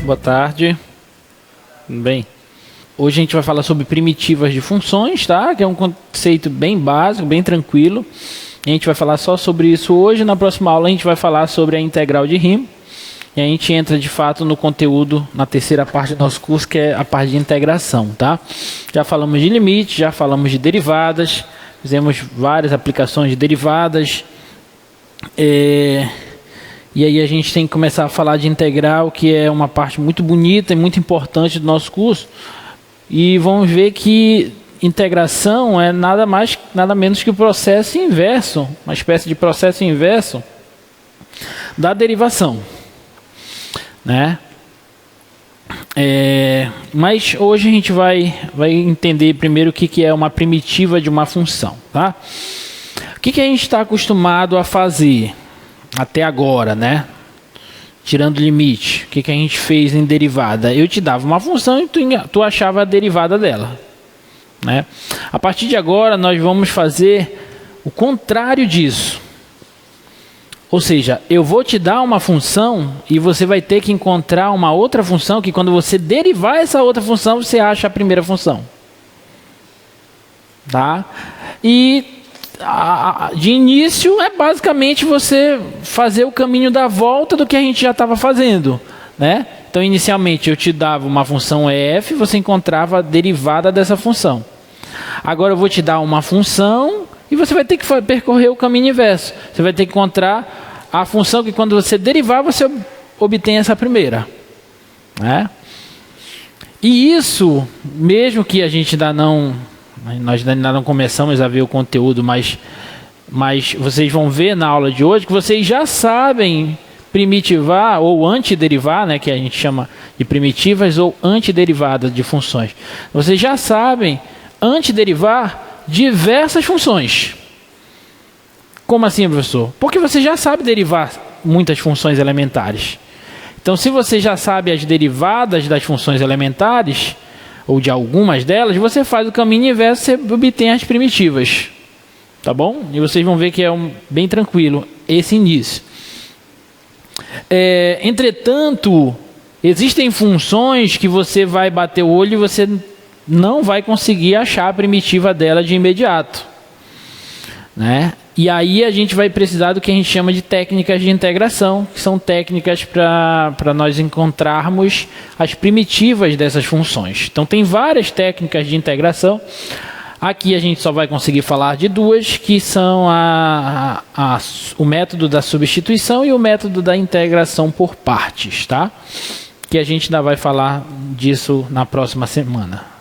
boa tarde. Bem, hoje a gente vai falar sobre primitivas de funções, tá? Que é um conceito bem básico, bem tranquilo. A gente vai falar só sobre isso hoje. Na próxima aula a gente vai falar sobre a integral de Riemann. E a gente entra de fato no conteúdo, na terceira parte do nosso curso, que é a parte de integração, tá? Já falamos de limite, já falamos de derivadas, fizemos várias aplicações de derivadas. E aí a gente tem que começar a falar de integral, que é uma parte muito bonita e muito importante do nosso curso. E vamos ver que integração é nada mais, nada menos que o processo inverso, uma espécie de processo inverso da derivação, né? Mas hoje a gente vai entender primeiro o que é uma primitiva de uma função, tá? O que a gente está acostumado a fazer até agora, né? Tirando o limite, o que a gente fez em derivada? Eu te dava uma função e tu achava a derivada dela, né? A partir de agora nós vamos fazer o contrário disso. Ou seja, eu vou te dar uma função e você vai ter que encontrar uma outra função que quando você derivar essa outra função, você acha a primeira função. Tá? E de início é basicamente você fazer o caminho da volta do que a gente já estava fazendo, né? Então inicialmente eu te dava uma função f, você encontrava a derivada dessa função. Agora eu vou te dar uma função e você vai ter que percorrer o caminho inverso. Você vai ter que encontrar a função que quando você derivar, você obtém essa primeira, né? E isso, mesmo que a gente nós ainda não começamos a ver o conteúdo, mas vocês vão ver na aula de hoje que vocês já sabem primitivar ou antiderivar, né, que a gente chama de primitivas ou antiderivadas de funções. Vocês já sabem antiderivar diversas funções. Como assim, professor? Porque você já sabe derivar muitas funções elementares. Então, se você já sabe as derivadas das funções elementares, ou de algumas delas, você faz o caminho inverso e você obtém as primitivas. Tá bom? E vocês vão ver que é bem tranquilo esse início. Entretanto, existem funções que você vai bater o olho e você não vai conseguir achar a primitiva dela de imediato, né? E aí a gente vai precisar do que a gente chama de técnicas de integração, que são técnicas para nós encontrarmos as primitivas dessas funções. Então tem várias técnicas de integração. Aqui a gente só vai conseguir falar de duas, que são o método da substituição e o método da integração por partes, tá? Que a gente ainda vai falar disso na próxima semana.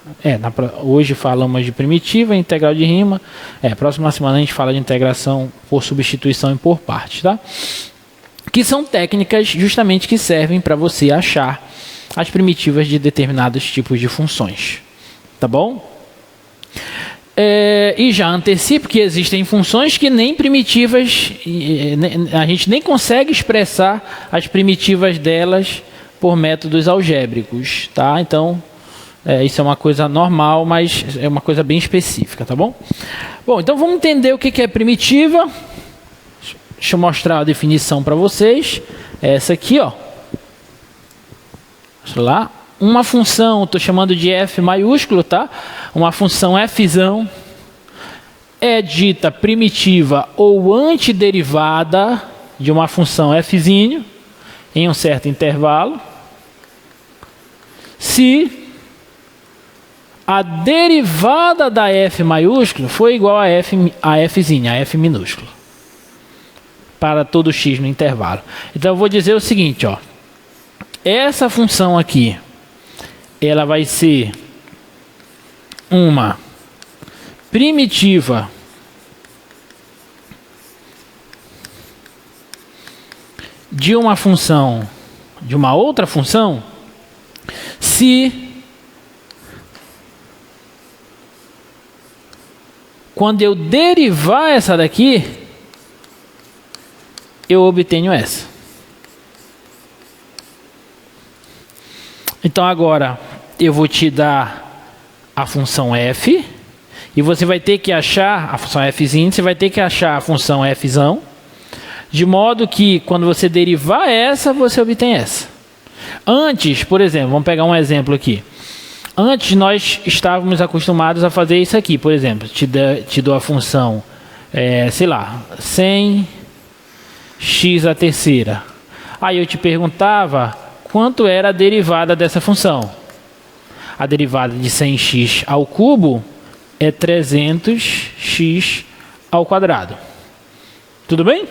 Hoje falamos de primitiva e integral de Riemann. Próxima semana a gente fala de integração por substituição e por partes, tá? Que são técnicas justamente que servem para você achar as primitivas de determinados tipos de funções, tá bom? E já antecipo que existem funções que nem primitivas, a gente nem consegue expressar as primitivas delas por métodos algébricos, tá? Então isso é uma coisa normal, mas é uma coisa bem específica, tá bom? Bom, então vamos entender o que é primitiva. Deixa eu mostrar a definição para vocês. Essa aqui, ó. Deixa lá. Uma função, estou chamando de f maiúsculo, tá? Uma função fzão é dita primitiva ou antiderivada de uma função fzinho em um certo intervalo, se a derivada da f maiúsculo foi igual a fzinha, a f minúsculo, para todo x no intervalo. Então eu vou dizer o seguinte, ó. Essa função aqui, ela vai ser uma primitiva de uma função, de uma outra função, se quando eu derivar essa daqui, eu obtenho essa. Então agora eu vou te dar a função f e você vai ter que achar a função fzinha, você vai ter que achar a função fzão, de modo que quando você derivar essa, você obtém essa. Antes, por exemplo, vamos pegar um exemplo aqui. Antes nós estávamos acostumados a fazer isso aqui, por exemplo, te dou a função, sei lá, 100x à terceira. Aí eu te perguntava quanto era a derivada dessa função. A derivada de 100x ao cubo é 300x ao quadrado. Tudo bem?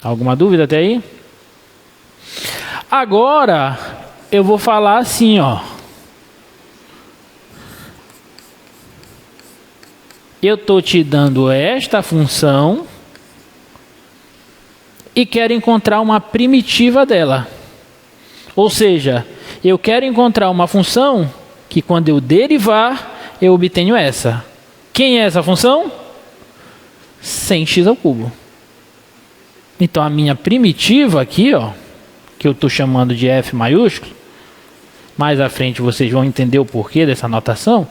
Alguma dúvida até aí? Agora eu vou falar assim, ó. Eu estou te dando esta função e quero encontrar uma primitiva dela. Ou seja, eu quero encontrar uma função que quando eu derivar, eu obtenho essa. Quem é essa função? 100x ao cubo. Então a minha primitiva aqui, ó, que eu estou chamando de f maiúsculo, mais à frente vocês vão entender o porquê dessa notação.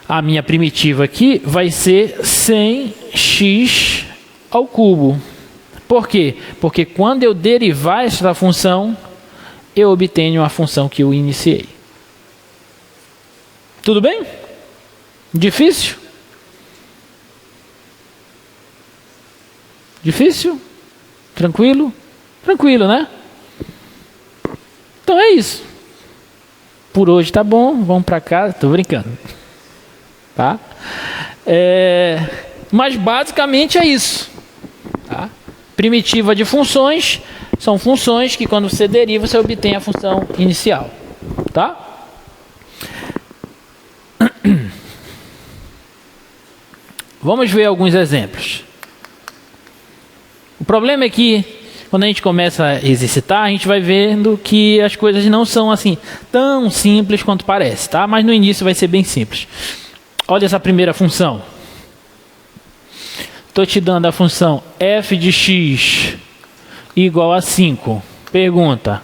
A minha primitiva aqui vai ser 100x ao cubo. Por quê? Porque quando eu derivar esta função, eu obtenho a função que eu iniciei. Tudo bem? Difícil? Difícil? Tranquilo? Tranquilo, né? Então é isso. Por hoje tá bom, vamos para casa. Tô brincando. Tá? Mas basicamente é isso. Tá? Primitiva de funções são funções que quando você deriva, você obtém a função inicial. Tá? Vamos ver alguns exemplos. O problema é que quando a gente começa a exercitar, a gente vai vendo que as coisas não são assim tão simples quanto parece, tá? Mas no início vai ser bem simples. Olha essa primeira função. Estou te dando a função f de x igual a 5. Pergunta: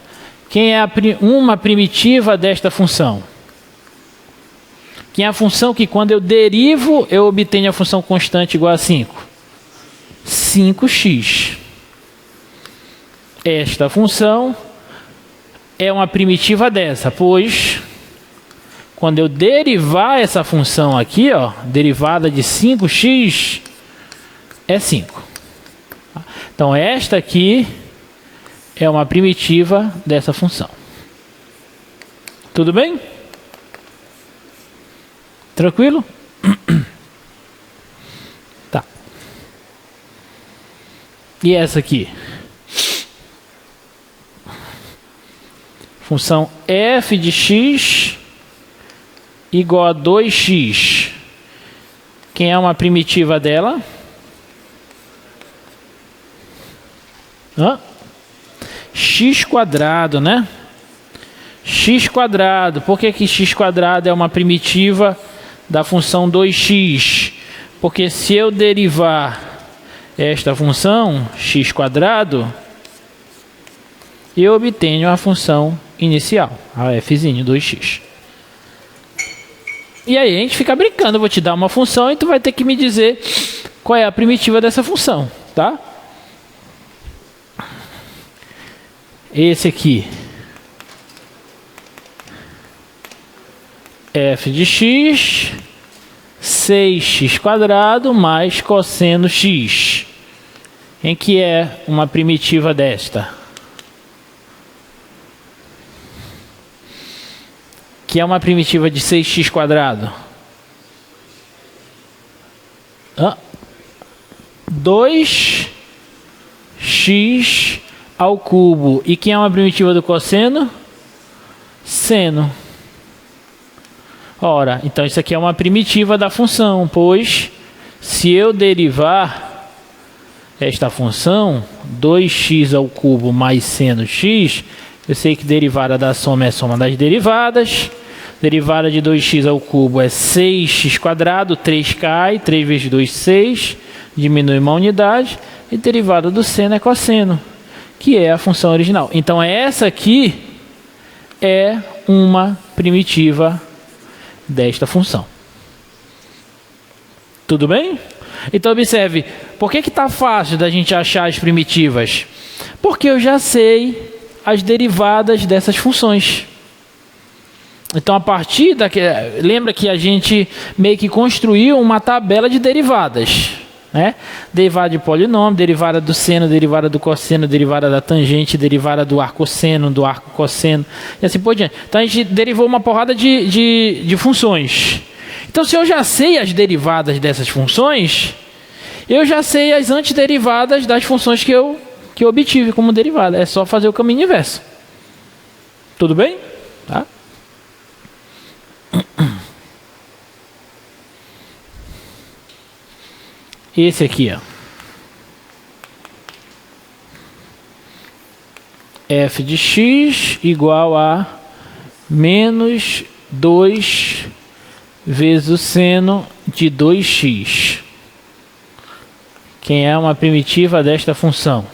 quem é uma primitiva desta função? Quem é a função que quando eu derivo, eu obtenho a função constante igual a 5? 5x. Esta função é uma primitiva dessa, pois quando eu derivar essa função aqui, ó, derivada de 5x é 5. Então esta aqui é uma primitiva dessa função. Tudo bem? Tranquilo? Tá. E essa aqui? Função f de x igual a 2x. Quem é uma primitiva dela? X quadrado, né? X quadrado. Por que x quadrado é uma primitiva da função 2x? Porque se eu derivar esta função, x quadrado, eu obtenho a função inicial, a fzinho, 2x. E aí a gente fica brincando, eu vou te dar uma função e tu vai ter que me dizer qual é a primitiva dessa função, tá? Esse aqui, f de x, 6x quadrado mais cosseno x. Em que é uma primitiva desta? Que é uma primitiva de 6x quadrado? 2x ao cubo. E quem é uma primitiva do cosseno? Seno. Ora, então isso aqui é uma primitiva da função, pois se eu derivar esta função, 2x ao cubo mais seno x, eu sei que derivada da soma é a soma das derivadas. Derivada de 2x ao cubo é 6x quadrado, 3 cai, 3 vezes 2, 6, diminui uma unidade. E derivada do seno é cosseno, que é a função original. Então essa aqui é uma primitiva desta função. Tudo bem? Então observe, por que está fácil da gente achar as primitivas? Porque eu já sei as derivadas dessas funções. Então, a partir lembra que a gente meio que construiu uma tabela de derivadas, né? Derivada de polinômio, derivada do seno, derivada do cosseno, derivada da tangente, derivada do arcosseno, do arco cosseno, e assim por diante. Então, a gente derivou uma porrada de funções. Então, se eu já sei as derivadas dessas funções, eu já sei as antiderivadas das funções que eu obtive como derivada. É só fazer o caminho inverso. Tudo bem? Tá? Esse aqui, ó. F de x igual a menos 2 vezes o seno de 2x. Quem é uma primitiva desta função?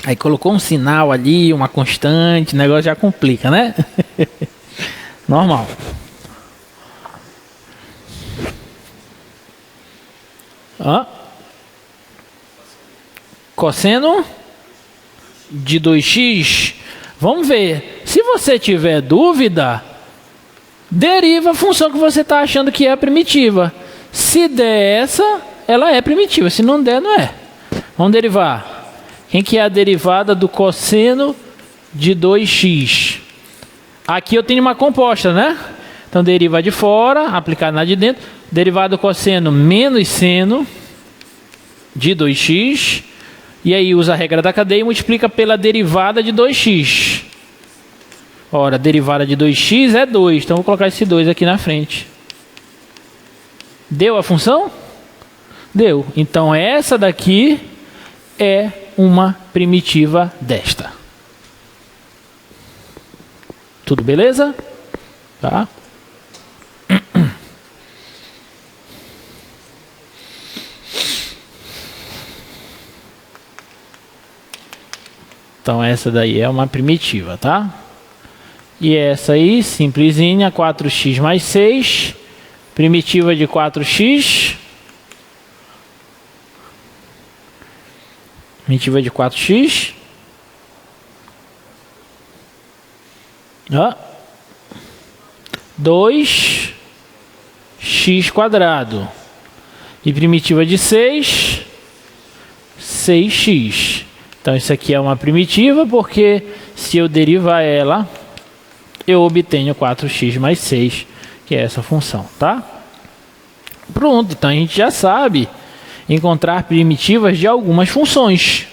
Aí colocou um sinal ali, uma constante, o negócio já complica, né? Normal. Ó. Cosseno de 2x. Vamos ver. Se você tiver dúvida, deriva a função que você está achando que é primitiva. Se der essa, ela é primitiva. Se não der, não é. Vamos derivar. Quem que é a derivada do cosseno de 2x? Aqui eu tenho uma composta, né? Então, deriva de fora, aplicada na de dentro. Derivada do cosseno menos seno de 2x. E aí usa a regra da cadeia e multiplica pela derivada de 2x. Ora, a derivada de 2x é 2. Então, vou colocar esse 2 aqui na frente. Deu a função? Deu. Então, essa daqui é uma primitiva desta. Tudo beleza? Tá? Então essa daí é uma primitiva, tá? E essa aí, simplesinha, 4x mais 6, primitiva de 4x. Primitiva de 4x. Ó. 2x quadrado. E primitiva de 6, 6x. Então isso aqui é uma primitiva, porque se eu derivar ela, eu obtenho 4x mais 6, que é essa função, tá? Pronto, então a gente já sabe encontrar primitivas de algumas funções.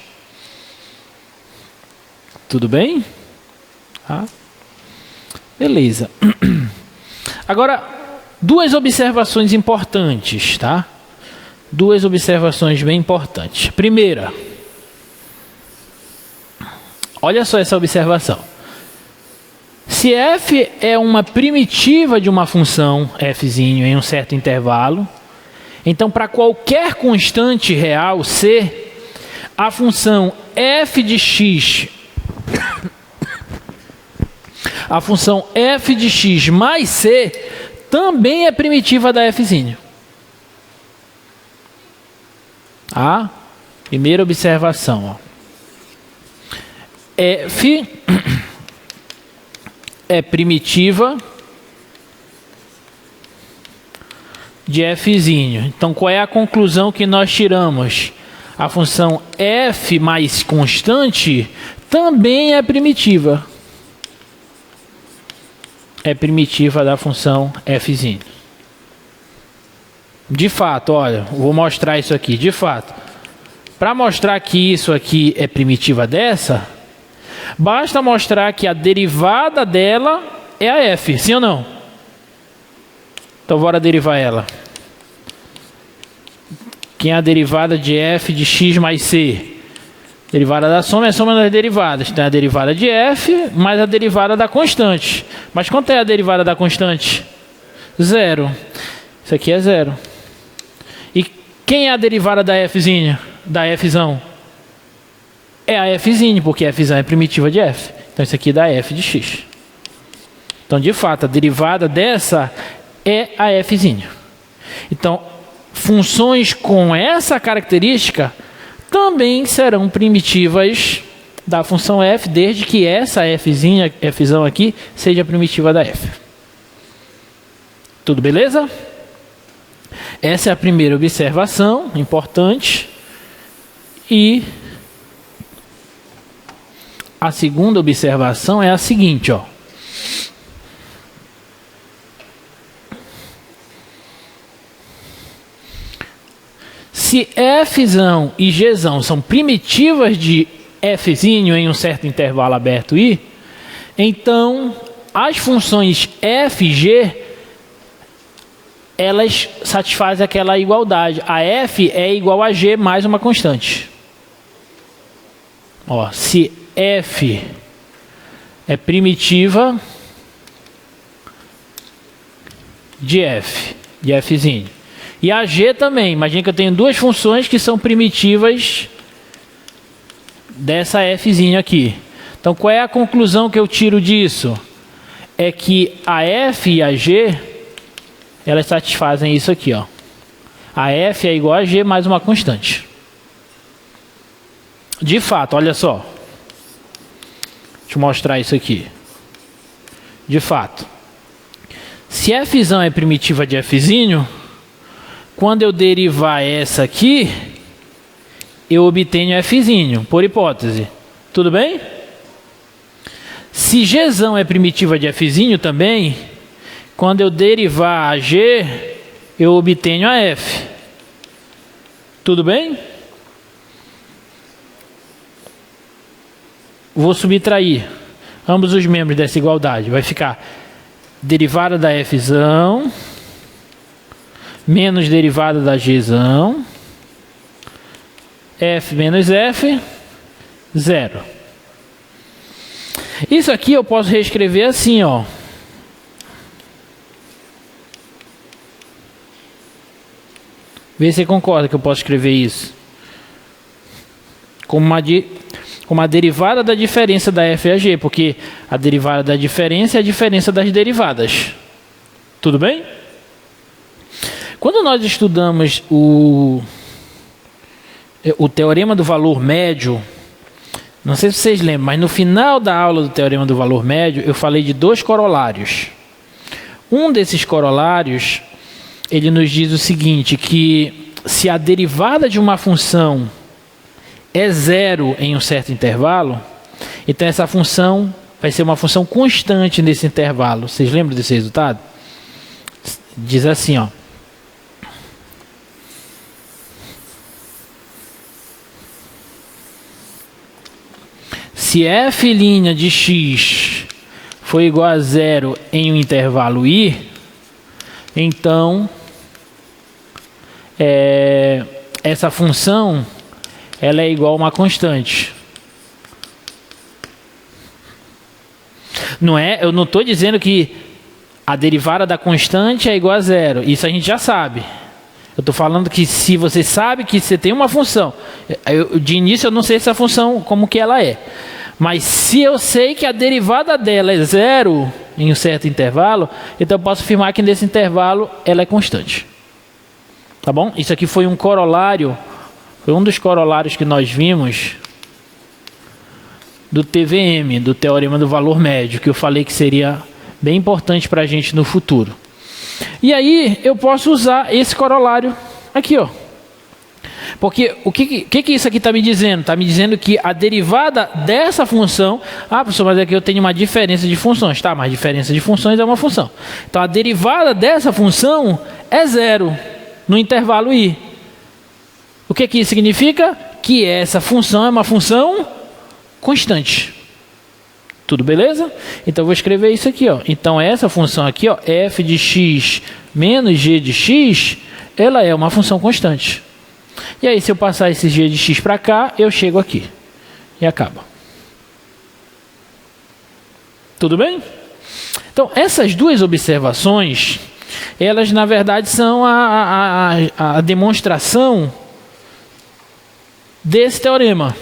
Tudo bem? Tá? Beleza. Agora, duas observações importantes, tá? Duas observações bem importantes. Primeira, olha só essa observação. Se f é uma primitiva de uma função f em um certo intervalo, então para qualquer constante real c, a função f de x, a função f de x mais c também é primitiva da f. A primeira observação, ó. F é primitiva de f. Então, qual é a conclusão que nós tiramos? A função f mais constante também é primitiva. É primitiva da função f. De fato, olha, vou mostrar isso aqui. De fato, para mostrar que isso aqui é primitiva dessa, basta mostrar que a derivada dela é a f, sim ou não? Então, bora derivar ela. Quem é a derivada de f de x mais c? Derivada da soma é a soma das derivadas. Então, é a derivada de f mais a derivada da constante. Mas quanto é a derivada da constante? 0. Isso aqui é 0. E quem é a derivada da f? Da f-zão? É a f, porque f é primitiva de f. Então, isso aqui dá f de x. Então, de fato, a derivada dessa é a fzinha. Então, funções com essa característica também serão primitivas da função f, desde que essa fzinha, fzão aqui, seja primitiva da f. Tudo beleza? Essa é a primeira observação, importante. E a segunda observação é a seguinte, ó. Se fzão e gzão são primitivas de fzinho em um certo intervalo aberto I, então as funções f e g, elas satisfazem aquela igualdade. A f é igual a g mais uma constante. Ó, se f é primitiva de fzinho. E a g também. Imagina que eu tenho duas funções que são primitivas dessa fzinha aqui. Então, qual é a conclusão que eu tiro disso? É que a f e a g, elas satisfazem isso aqui, ó. A f é igual a g mais uma constante. De fato, olha só. Deixa eu mostrar isso aqui. De fato, se fzão é primitiva de fzinho, quando eu derivar essa aqui, eu obtenho fzinho, por hipótese. Tudo bem? Se gzão é primitiva de fzinho também, quando eu derivar a g, eu obtenho a f. Tudo bem? Vou subtrair ambos os membros dessa igualdade. Vai ficar derivada da fzão menos derivada da gzão, f menos f, 0. Isso aqui eu posso reescrever assim, ó. Vê se você concorda que eu posso escrever isso. Como uma derivada da diferença da f e a g, porque a derivada da diferença é a diferença das derivadas. Tudo bem? Quando nós estudamos o teorema do valor médio, não sei se vocês lembram, mas no final da aula do teorema do valor médio, eu falei de dois corolários. Um desses corolários, ele nos diz o seguinte, que se a derivada de uma função é zero em um certo intervalo, então essa função vai ser uma função constante nesse intervalo. Vocês lembram desse resultado? Diz assim, ó. Se f' de x for igual a zero em um intervalo I, então essa função ela é igual a uma constante. Eu não estou dizendo que a derivada da constante é igual a zero. Isso a gente já sabe. Eu estou falando que se você sabe que você tem uma função, de início eu não sei essa função como que ela é. Mas se eu sei que a derivada dela é zero em um certo intervalo, então eu posso afirmar que nesse intervalo ela é constante. Tá bom? Isso aqui foi um corolário, foi um dos corolários que nós vimos do TVM, do Teorema do Valor Médio, que eu falei que seria bem importante para a gente no futuro. E aí eu posso usar esse corolário aqui, ó. Porque o que isso aqui está me dizendo? Está me dizendo que a derivada dessa função... Ah, professor, mas aqui eu tenho uma diferença de funções. Tá, mas diferença de funções é uma função. Então, a derivada dessa função é zero no intervalo I. O que isso significa? Que essa função é uma função constante. Tudo beleza? Então, eu vou escrever isso aqui, ó. Então, essa função aqui, ó, f de x menos g de x, ela é uma função constante. E aí, se eu passar esse g de x para cá, eu chego aqui. E acaba. Tudo bem? Então, essas duas observações, elas, na verdade, são a demonstração desse teorema.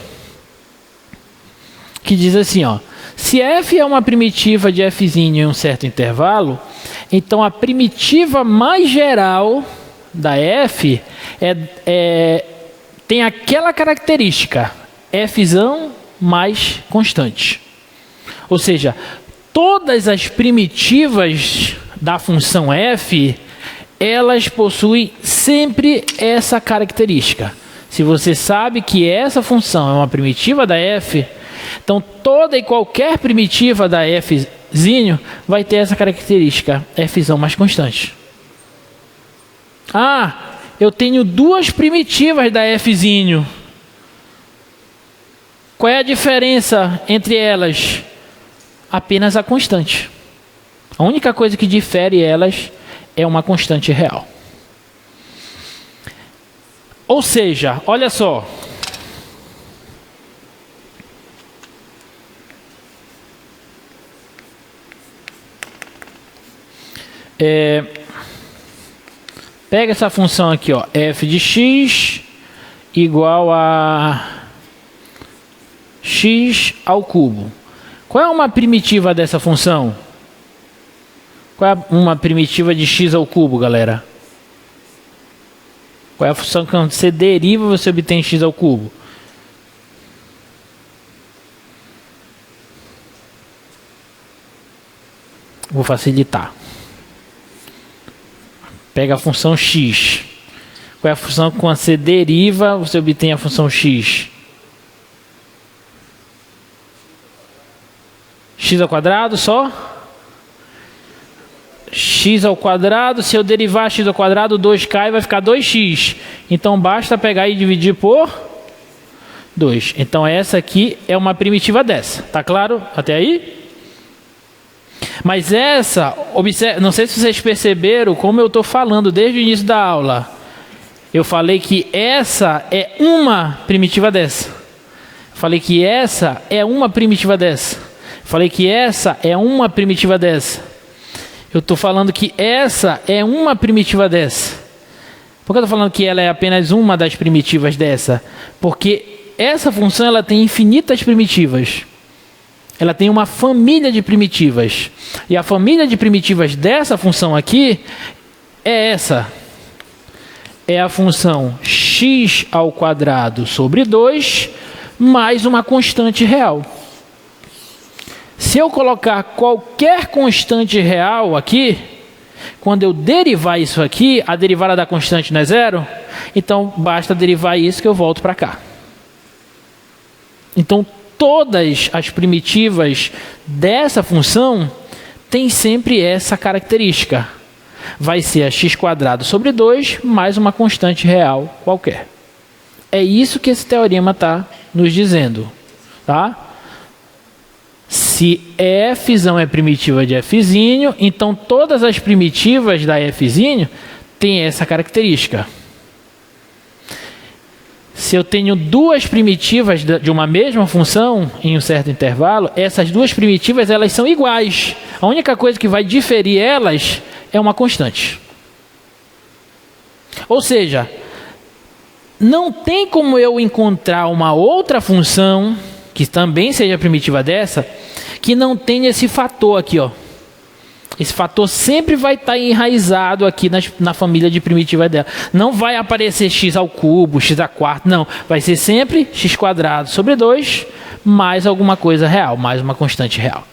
Que diz assim, ó. Se f é uma primitiva de fzinho em um certo intervalo, Então a primitiva mais geral da f tem aquela característica, fzão mais constante. Ou seja, todas as primitivas da função f, elas possuem sempre essa característica. Se você sabe que essa função é uma primitiva da f, então toda e qualquer primitiva da fzinho vai ter essa característica, fzão mais constante. Ah, eu tenho duas primitivas da fzinho. Qual é a diferença entre elas? Apenas a constante. A única coisa que difere elas é uma constante real. Ou seja, olha só. Pega essa função aqui, ó, f de x igual a x ao cubo. Qual é uma primitiva dessa função? Qual é uma primitiva de x ao cubo, galera? Qual é a função que quando você deriva você obtém x ao cubo? Vou facilitar. Pega a função x. Qual é a função que quando você deriva você obtém a função x? X ao quadrado só? X ao quadrado, se eu derivar x ao quadrado, 2 cai, vai ficar 2x. Então basta pegar e dividir por 2. Então essa aqui é uma primitiva dessa. Tá claro até aí? Mas essa, não sei se vocês perceberam como eu estou falando desde o início da aula. Eu falei que essa é uma primitiva dessa. Falei que essa é uma primitiva dessa. Falei que essa é uma primitiva dessa. Eu estou falando que essa é uma primitiva dessa. Por que eu estou falando que ela é apenas uma das primitivas dessa? Porque essa função ela tem infinitas primitivas. Ela tem uma família de primitivas. E a família de primitivas dessa função aqui é essa. É a função x ao quadrado sobre 2 mais uma constante real. Se eu colocar qualquer constante real aqui, quando eu derivar isso aqui, a derivada da constante não é zero, então basta derivar isso que eu volto para cá. Então todas as primitivas dessa função têm sempre essa característica. Vai ser a x² sobre 2 mais uma constante real qualquer. É isso que esse teorema está nos dizendo, tá? Se fzão é primitiva de fzinho, então todas as primitivas da fzinho têm essa característica. Se eu tenho duas primitivas de uma mesma função em um certo intervalo, essas duas primitivas elas são iguais. A única coisa que vai diferir elas é uma constante. Ou seja, não tem como eu encontrar uma outra função que também seja primitiva dessa, que não tenha esse fator aqui, ó. Esse fator sempre vai estar enraizado aqui na família de primitiva dela. Não vai aparecer x ao cubo, x à quarta, não. Vai ser sempre x² sobre 2 mais alguma coisa real, mais uma constante real.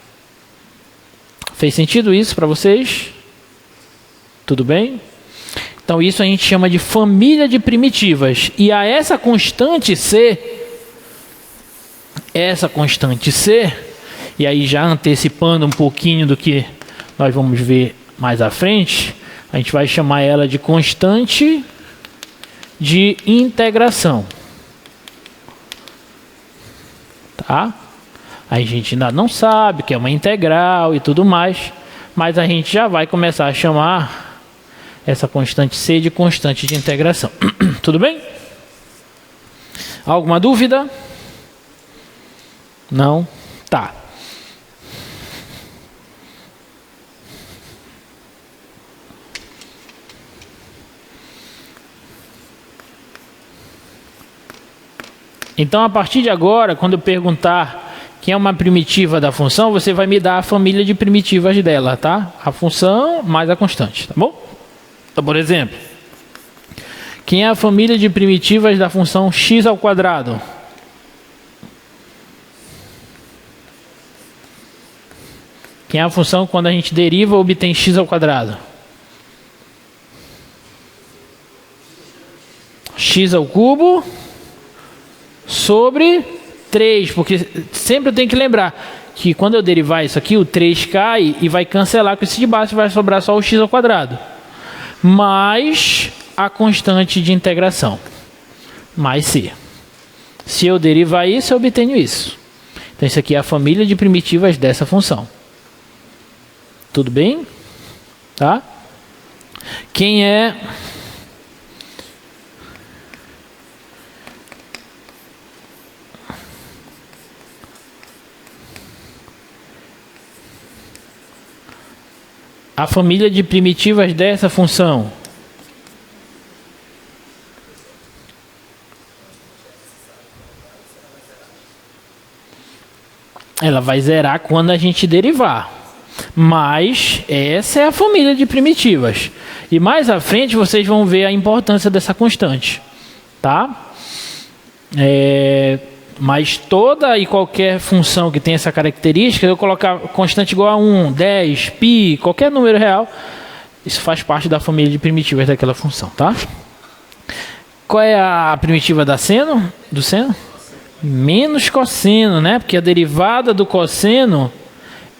Fez sentido isso para vocês? Tudo bem? Então isso a gente chama de família de primitivas. E a essa constante C, e aí já antecipando um pouquinho do que nós vamos ver mais à frente, a gente vai chamar ela de constante de integração. Tá? A gente ainda não sabe que é uma integral e tudo mais, mas a gente já vai começar a chamar essa constante C de constante de integração. Tudo bem? Alguma dúvida? Não? Tá. Então, a partir de agora, quando eu perguntar que é uma primitiva da função, você vai me dar a família de primitivas dela, tá? A função mais a constante, tá bom? Então, por exemplo, quem é a família de primitivas da função x ao quadrado? Quem é a função quando a gente deriva obtém x ao quadrado? X ao cubo sobre 3, porque sempre eu tenho que lembrar que quando eu derivar isso aqui, o 3 cai e vai cancelar com esse de baixo, vai sobrar só o x ao quadrado. Mais a constante de integração, mais c. Se eu derivar isso, eu obtenho isso. Então isso aqui é a família de primitivas dessa função. Tudo bem? Tá? Quem é a família de primitivas dessa função? Ela vai zerar quando a gente derivar. Mas essa é a família de primitivas. E mais à frente vocês vão ver a importância dessa constante. Tá? Mas toda e qualquer função que tem essa característica, eu colocar constante igual a 1, 10, π, qualquer número real, isso faz parte da família de primitivas daquela função, tá? Qual é a primitiva do seno? Menos cosseno, né? Porque a derivada do cosseno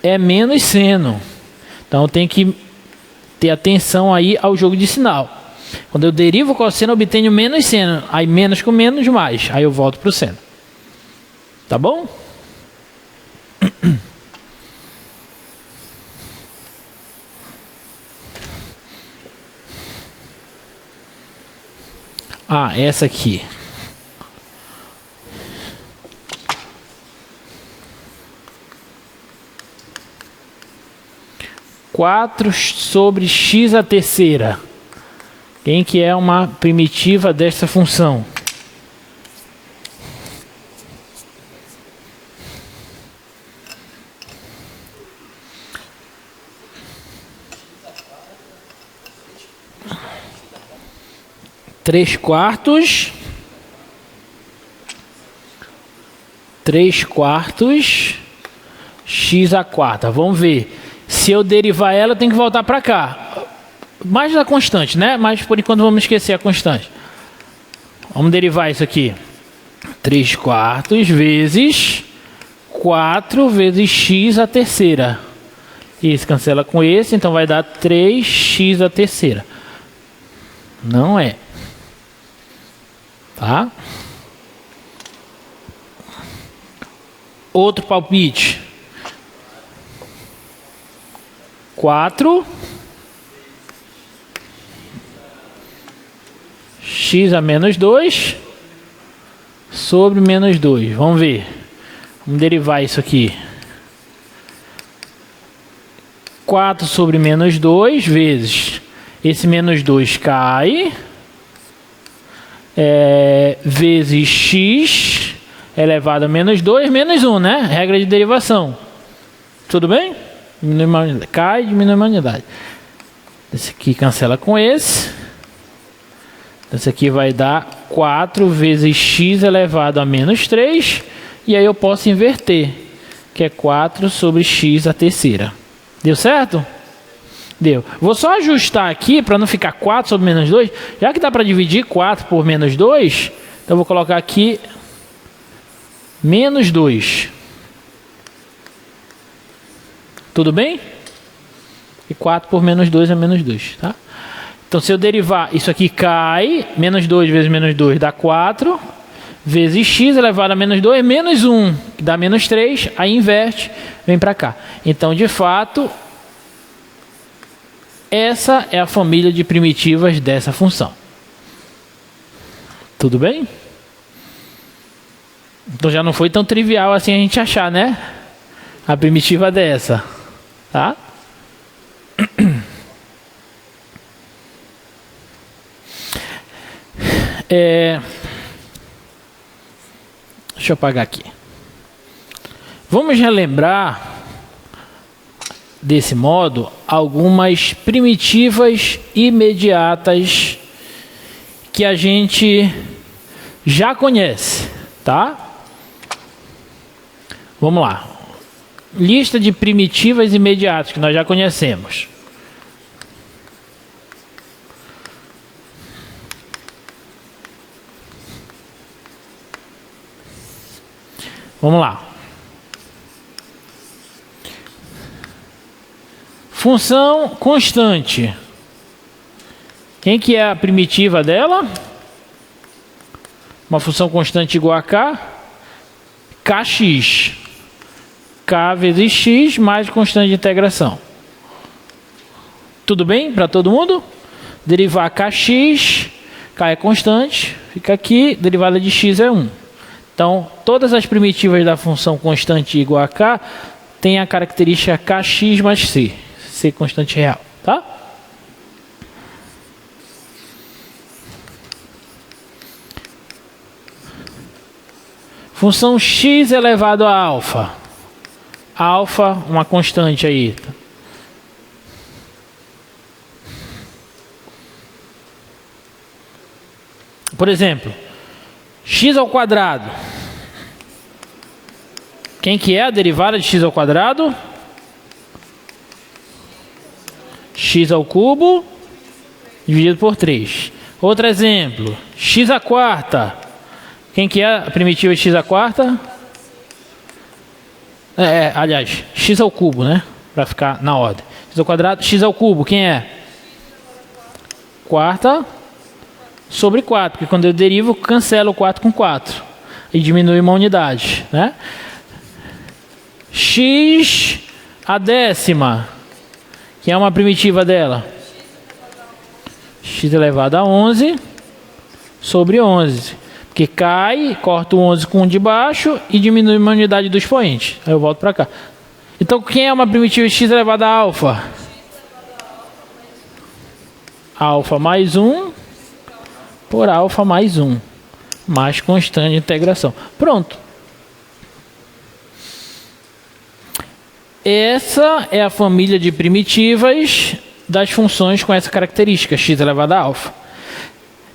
é menos seno. Então tem que ter atenção aí ao jogo de sinal. Quando eu derivo o cosseno, eu obtenho menos seno. Aí menos com menos, mais. Aí eu volto para o seno. Tá bom? Ah, essa aqui. Quatro sobre x à terceira. Quem que é uma primitiva dessa função? Três quartos x à quarta. Vamos ver. Se eu derivar ela, eu tenho que voltar para cá. Mais da constante, né? Mas por enquanto vamos esquecer a constante. Vamos derivar isso aqui. 3 quartos vezes 4 vezes x à terceira. Isso cancela com esse, então vai dar 3x à terceira. Não é. Tá? Outro palpite. 4 x a menos 2 sobre menos 2. Vamos ver. Vamos derivar isso aqui. 4 sobre menos 2 vezes esse menos 2 cai, vezes x elevado a menos 2 menos 1, né? Regra de derivação. Tudo bem? Diminui uma unidade. Cai, diminui uma unidade. Esse aqui cancela com esse. Esse aqui vai dar 4 vezes x elevado a menos 3. E aí eu posso inverter, que é 4 sobre x à terceira. Deu certo? Deu. Vou só ajustar aqui para não ficar 4 sobre menos 2. Já que dá para dividir 4 por menos 2, então eu vou colocar aqui menos 2. Tudo bem? E 4 por menos 2 é menos 2, tá? Então, se eu derivar, isso aqui cai, menos 2 vezes menos 2 dá 4, vezes x elevado a menos 2, menos 1, que dá menos 3, aí inverte, vem para cá. Então, de fato, essa é a família de primitivas dessa função. Tudo bem? Então, já não foi tão trivial assim a gente achar, né? A primitiva dessa. Tá? Deixa eu apagar aqui. Vamos relembrar, desse modo, algumas primitivas imediatas que a gente já conhece, tá? Vamos lá. Lista de primitivas imediatas que nós já conhecemos. Vamos lá. Função constante. Quem que é a primitiva dela? Uma função constante igual a k, kx. K vezes x mais constante de integração. Tudo bem para todo mundo? Derivar kx, k é constante, fica aqui, derivada de x é 1. Então, todas as primitivas da função constante igual a k têm a característica kx mais c. C constante real, tá? Função x elevado a alfa. Alfa, uma constante aí. Por exemplo, x ao quadrado. Quem que é a derivada de x ao quadrado? X ao cubo dividido por 3. Outro exemplo, x à quarta. Quem que é a primitiva de x à quarta? Aliás, x ao cubo, né? Para ficar na ordem. X ao quadrado, x ao cubo, quem é? Quarta sobre 4, porque quando eu derivo, cancelo o 4 com 4. E diminui uma unidade, né? X à décima. Que é uma primitiva dela? X elevado a 11 sobre 11. Porque cai, corta o 11 com o de baixo e diminui uma unidade do expoente. Aí eu volto para cá. Então, quem é uma primitiva de x elevado a alfa? Alfa mais 1 por alfa mais 1. Mais constante de integração. Pronto. Essa é a família de primitivas das funções com essa característica, x elevado a alfa.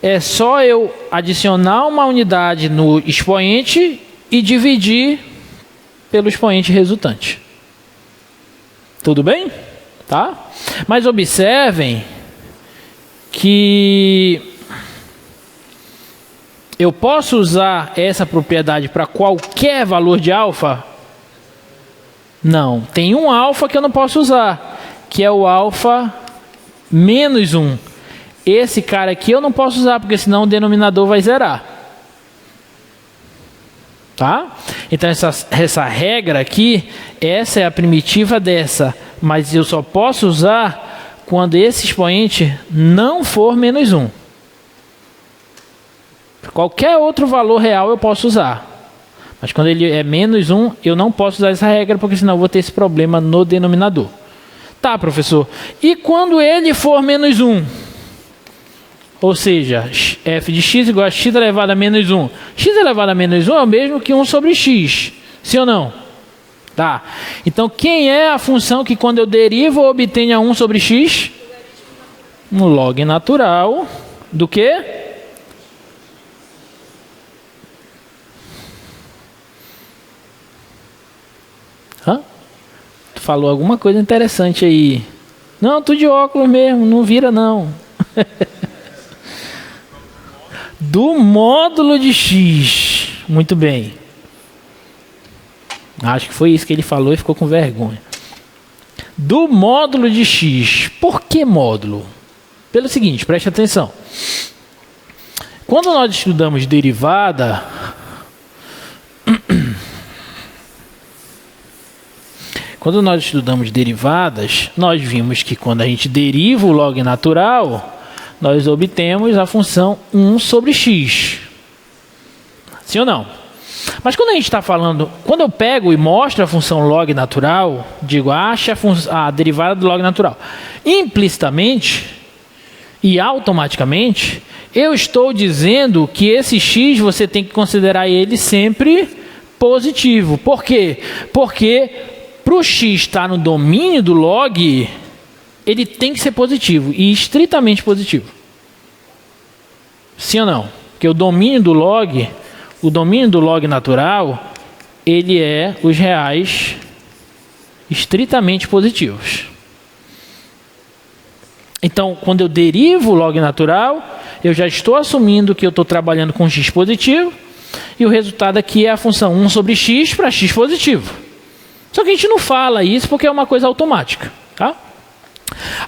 É só eu adicionar uma unidade no expoente e dividir pelo expoente resultante. Tudo bem? Tá? Mas observem que eu posso usar essa propriedade para qualquer valor de alfa? Não, tem um alfa que eu não posso usar, que é o alfa menos 1. Esse cara aqui eu não posso usar, porque senão o denominador vai zerar. Tá? Então essa regra aqui, essa é a primitiva dessa, mas eu só posso usar quando esse expoente não for menos 1. Qualquer outro valor real eu posso usar. Mas quando ele é menos 1, eu não posso usar essa regra, porque senão eu vou ter esse problema no denominador. Tá, professor. E quando ele for menos 1? Ou seja, f de x igual a x elevado a menos 1. X elevado a menos 1 é o mesmo que 1 sobre x. Sim ou não? Tá. Então, quem é a função que quando eu derivo eu obtenho 1 sobre x? Um log natural do quê? Tu falou alguma coisa interessante aí. Não, tô de óculos mesmo, não vira não. Do módulo de x. Muito bem. Acho que foi isso que ele falou e ficou com vergonha. Do módulo de x. Por que módulo? Pelo seguinte, preste atenção. Quando nós estudamos derivada, quando nós estudamos derivadas, nós vimos que quando a gente deriva o log natural, nós obtemos a função 1 sobre x. Sim ou não? Mas quando a gente está falando, quando eu pego e mostro a função log natural, digo, acha a derivada do log natural. Implicitamente e automaticamente, eu estou dizendo que esse x você tem que considerar ele sempre positivo. Por quê? Porque para o x estar no domínio do log, ele tem que ser positivo e estritamente positivo. Sim ou não? Porque o domínio do log natural, ele é os reais estritamente positivos. Então, quando eu derivo o log natural, eu já estou assumindo que eu estou trabalhando com x positivo, e o resultado aqui é a função 1 sobre x para x positivo. Só que a gente não fala isso porque é uma coisa automática. Tá?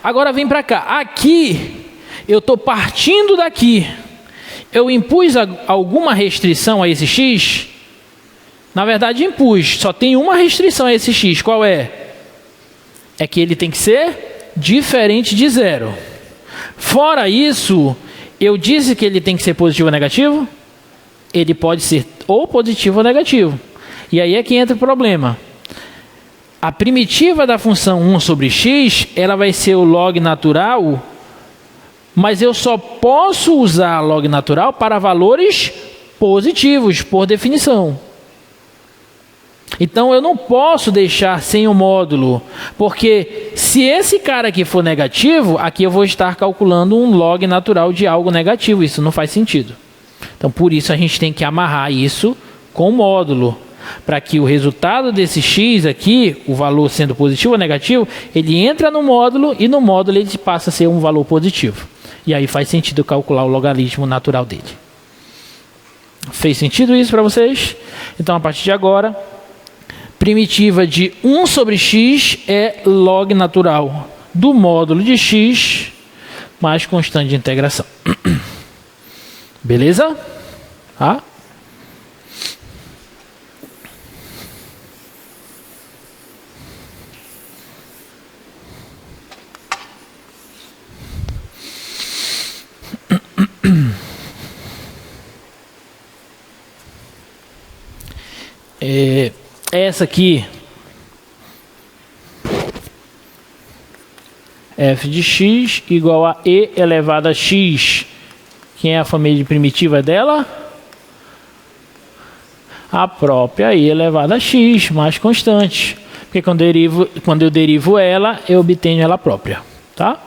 Agora vem para cá. Aqui, eu estou partindo daqui. Eu impus alguma restrição a esse x? Na verdade, impus. Só tem uma restrição a esse x. Qual é? É que ele tem que ser diferente de zero. Fora isso, eu disse que ele tem que ser positivo ou negativo? Ele pode ser ou positivo ou negativo. E aí é que entra o problema. A primitiva da função 1 sobre x, ela vai ser o log natural, mas eu só posso usar log natural para valores positivos, por definição. Então eu não posso deixar sem o módulo, porque se esse cara aqui for negativo, aqui eu vou estar calculando um log natural de algo negativo, isso não faz sentido. Então por isso a gente tem que amarrar isso com o módulo, para que o resultado desse x aqui, o valor sendo positivo ou negativo, ele entra no módulo e no módulo ele passa a ser um valor positivo. E aí faz sentido calcular o logaritmo natural dele. Fez sentido isso para vocês? Então a partir de agora, primitiva de 1 sobre x é log natural do módulo de x mais constante de integração. Beleza? Tá? Essa aqui, f de x igual a e elevado a x. Quem é a família primitiva dela? A própria e elevado a x, mais constante. Porque quando eu derivo ela, eu obtenho ela própria. Tá?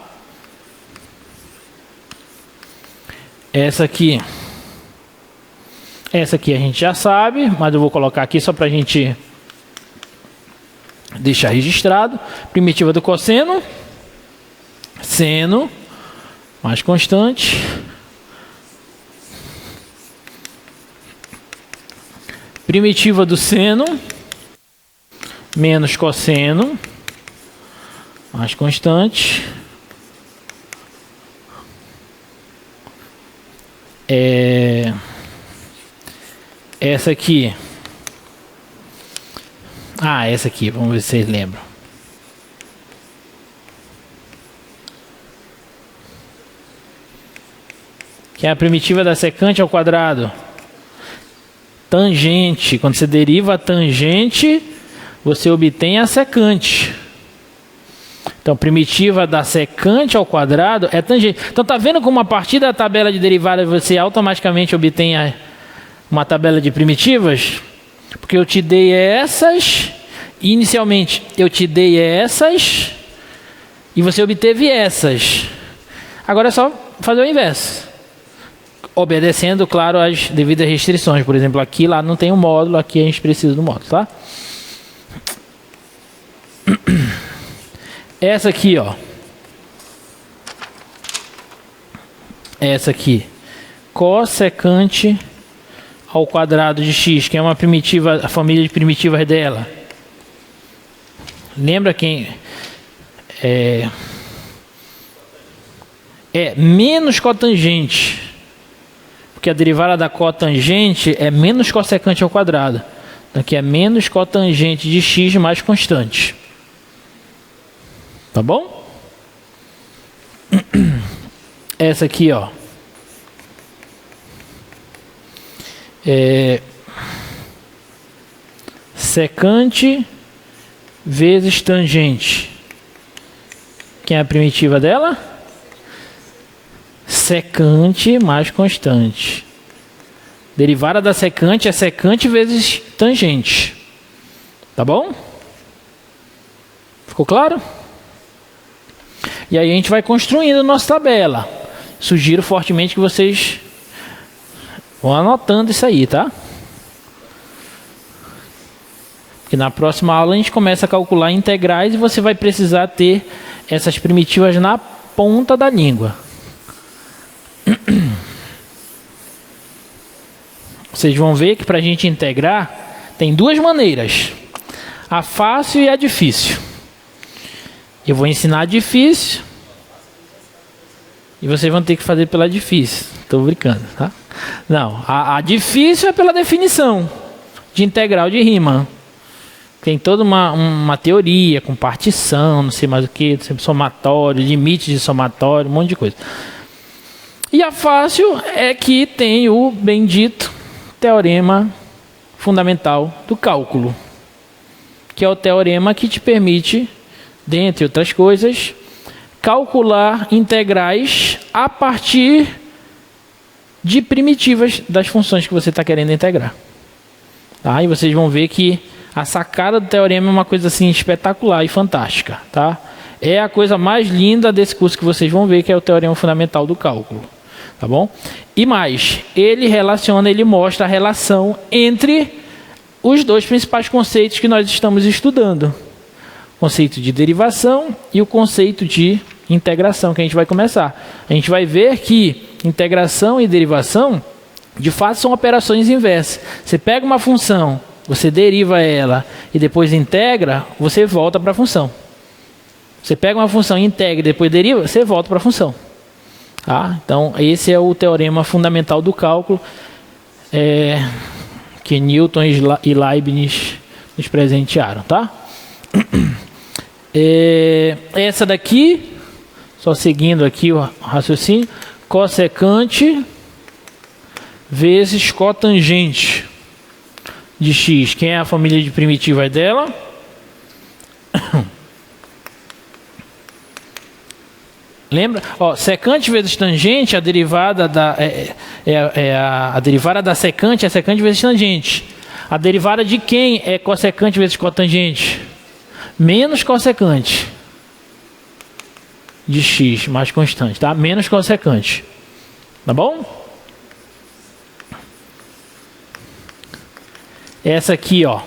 Essa aqui a gente já sabe, mas eu vou colocar aqui só para a gente deixar registrado. Primitiva do cosseno, seno, mais constante. Primitiva do seno, menos cosseno, mais constante. Essa aqui. Essa aqui, vamos ver se vocês lembram. Que é a primitiva da secante ao quadrado. Tangente. Quando você deriva a tangente, você obtém a secante. Então, primitiva da secante ao quadrado é tangente. Então, tá vendo como a partir da tabela de derivadas você automaticamente obtém uma tabela de primitivas? Porque eu te dei essas, inicialmente eu te dei essas, e você obteve essas. Agora é só fazer o inverso. Obedecendo, claro, às devidas restrições. Por exemplo, aqui lá não tem um módulo, aqui a gente precisa do módulo, tá? Essa aqui, ó. Essa aqui. Cossecante ao quadrado de x, que é uma primitiva, a família de primitivas dela. Lembra quem? É menos cotangente. Porque a derivada da cotangente é menos cossecante ao quadrado. Então aqui é menos cotangente de x mais constante. Tá bom? Essa aqui, ó. Secante vezes tangente. Quem é a primitiva dela? Secante mais constante. Derivada da secante é secante vezes tangente. Tá bom? Ficou claro? E aí a gente vai construindo a nossa tabela. Sugiro fortemente que vocês vão anotando isso aí, tá? Porque na próxima aula a gente começa a calcular integrais e você vai precisar ter essas primitivas na ponta da língua. Vocês vão ver que para a gente integrar tem duas maneiras. A fácil e a difícil. Eu vou ensinar a difícil e vocês vão ter que fazer pela difícil. Estou brincando, tá? Não, a difícil é pela definição de integral de Riemann. Tem toda uma teoria com partição, não sei mais o que, somatório, limites de somatório, um monte de coisa. E a fácil é que tem o bendito teorema fundamental do cálculo, que é o teorema que te permite, dentre outras coisas, calcular integrais a partir de primitivas das funções que você está querendo integrar. Tá? E vocês vão ver que a sacada do teorema é uma coisa assim espetacular e fantástica. Tá? É a coisa mais linda desse curso que vocês vão ver, que é o teorema fundamental do cálculo. Tá bom? E mais, ele mostra a relação entre os dois principais conceitos que nós estamos estudando. O conceito de derivação e o conceito de integração, que a gente vai começar. A gente vai ver que integração e derivação, de fato, são operações inversas. Você pega uma função, você deriva ela e depois integra, você volta para a função. Você pega uma função, integra e depois deriva, você volta para a função. Tá? Então, esse é o teorema fundamental do cálculo que Newton e Leibniz nos presentearam. Tá? Essa daqui, só seguindo aqui o raciocínio, cossecante vezes cotangente de x. Quem é a família de primitivas dela? Lembra? Ó, secante vezes tangente, a derivada da a derivada da secante é secante vezes tangente. A derivada de quem é cossecante vezes cotangente? Menos cossecante de x mais constante, tá? Menos cossecante. Tá bom? Essa aqui, ó.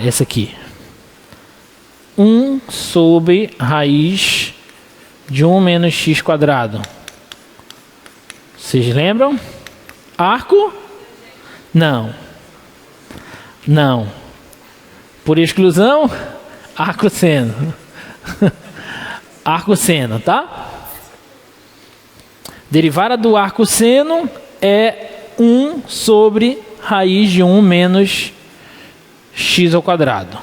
Essa aqui. 1 sobre raiz de 1 menos x quadrado. Vocês lembram? Arco? Não. Não. Por exclusão, arco-seno. Arco-seno, tá? Derivada do arco-seno é 1 sobre raiz de 1 menos x ao quadrado.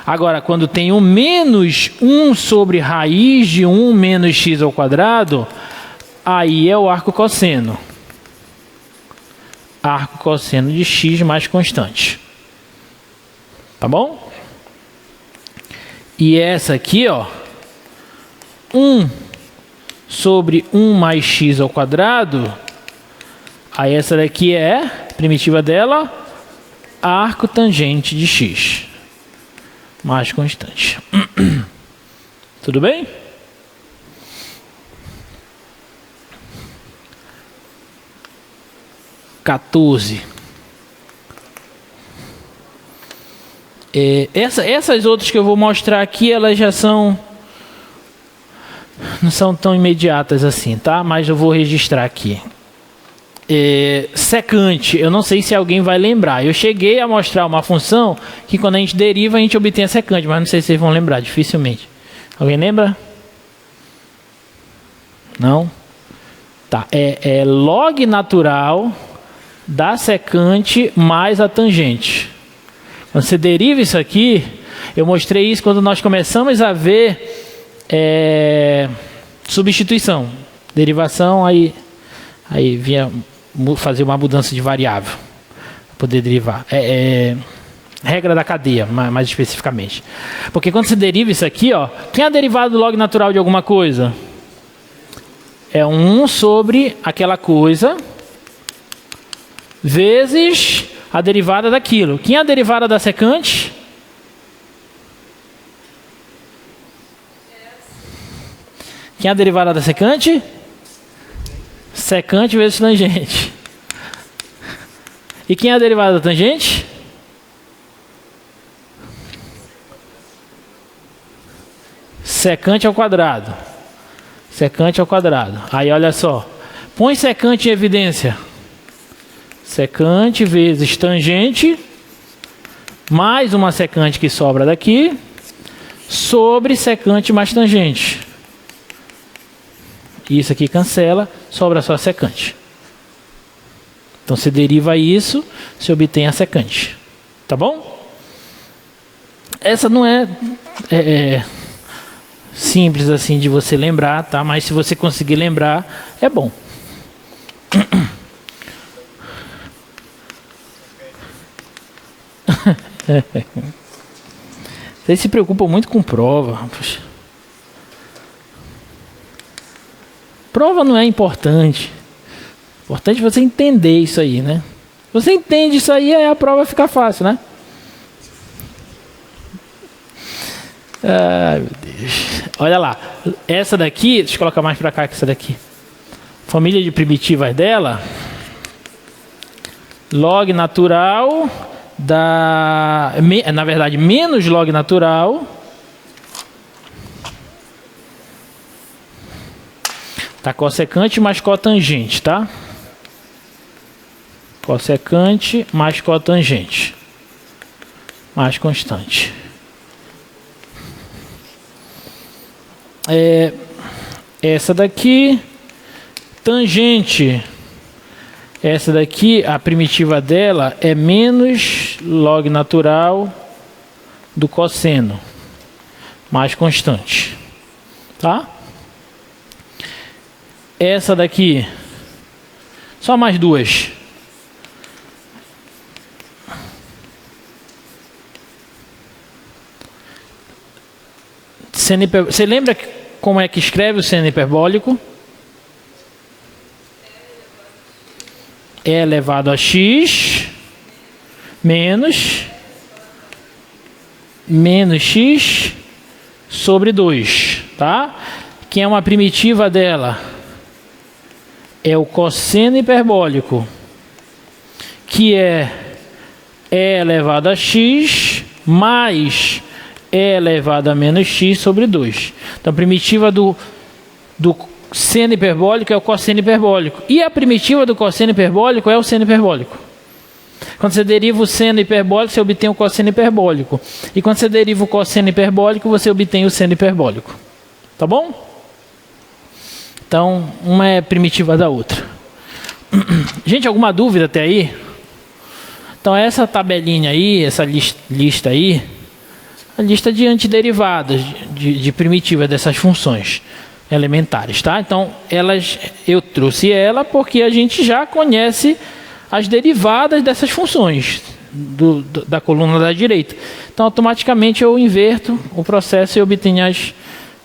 Agora, quando tem um menos 1 sobre raiz de 1 menos x ao quadrado, aí é o arco cosseno. Arco cosseno de x mais constante. Tá bom? E essa aqui, ó, 1 sobre 1 mais x ao quadrado, aí essa daqui é, primitiva dela, arco tangente de x mais constante. Tudo bem? Essas outras que eu vou mostrar aqui, elas já não são tão imediatas assim, tá? Mas eu vou registrar aqui. Secante, eu não sei se alguém vai lembrar. Eu cheguei a mostrar uma função que quando a gente deriva a gente obtém a secante, mas não sei se vocês vão lembrar, dificilmente. Alguém lembra? Não? Tá, é log natural da secante mais a tangente. Quando você deriva isso aqui, eu mostrei isso quando nós começamos a ver substituição, derivação, aí vinha fazer uma mudança de variável para poder derivar. Regra da cadeia, mais especificamente. Porque quando você deriva isso aqui, ó, quem é a derivada do log natural de alguma coisa? É 1 sobre aquela coisa vezes a derivada daquilo. Quem é a derivada da secante? Quem é a derivada da secante? Secante vezes tangente. E quem é a derivada da tangente? Secante ao quadrado. Secante ao quadrado. Aí olha só. Põe secante em evidência. Secante vezes tangente, mais uma secante que sobra daqui, sobre secante mais tangente. Isso aqui cancela, sobra só a secante. Então você deriva isso, você obtém a secante. Tá bom? Essa não é simples assim de você lembrar, tá? Mas se você conseguir lembrar, é bom. Vocês se preocupam muito com prova. Poxa. Prova não é importante. Importante você entender isso aí, né? Você entende isso aí, aí a prova fica fácil, né? Ai, meu Deus. Olha lá. Essa daqui, deixa eu colocar mais pra cá que essa daqui. Família de primitivas dela. Log natural na verdade, menos log natural tá cossecante mais cotangente, tá? Cossecante mais cotangente mais constante. Essa daqui tangente. Essa daqui, a primitiva dela é menos log natural do cosseno, mais constante, tá? Essa daqui, só mais duas. Você lembra como é que escreve o seno hiperbólico? E elevado a x menos x sobre 2, tá? Que é uma primitiva dela é o cosseno hiperbólico, que é e elevado a x mais e elevado a menos x sobre 2. Então a primitiva do seno hiperbólico é o cosseno hiperbólico. E a primitiva do cosseno hiperbólico é o seno hiperbólico. Quando você deriva o seno hiperbólico, você obtém o cosseno hiperbólico. E quando você deriva o cosseno hiperbólico, você obtém o seno hiperbólico. Tá bom? Então, uma é primitiva da outra. Gente, alguma dúvida até aí? Então, essa tabelinha aí, essa lista aí, a lista de antiderivadas, de primitivas dessas funções elementares, tá? Então, eu trouxe ela porque a gente já conhece as derivadas dessas funções da coluna da direita. Então, automaticamente eu inverto o processo e obtenho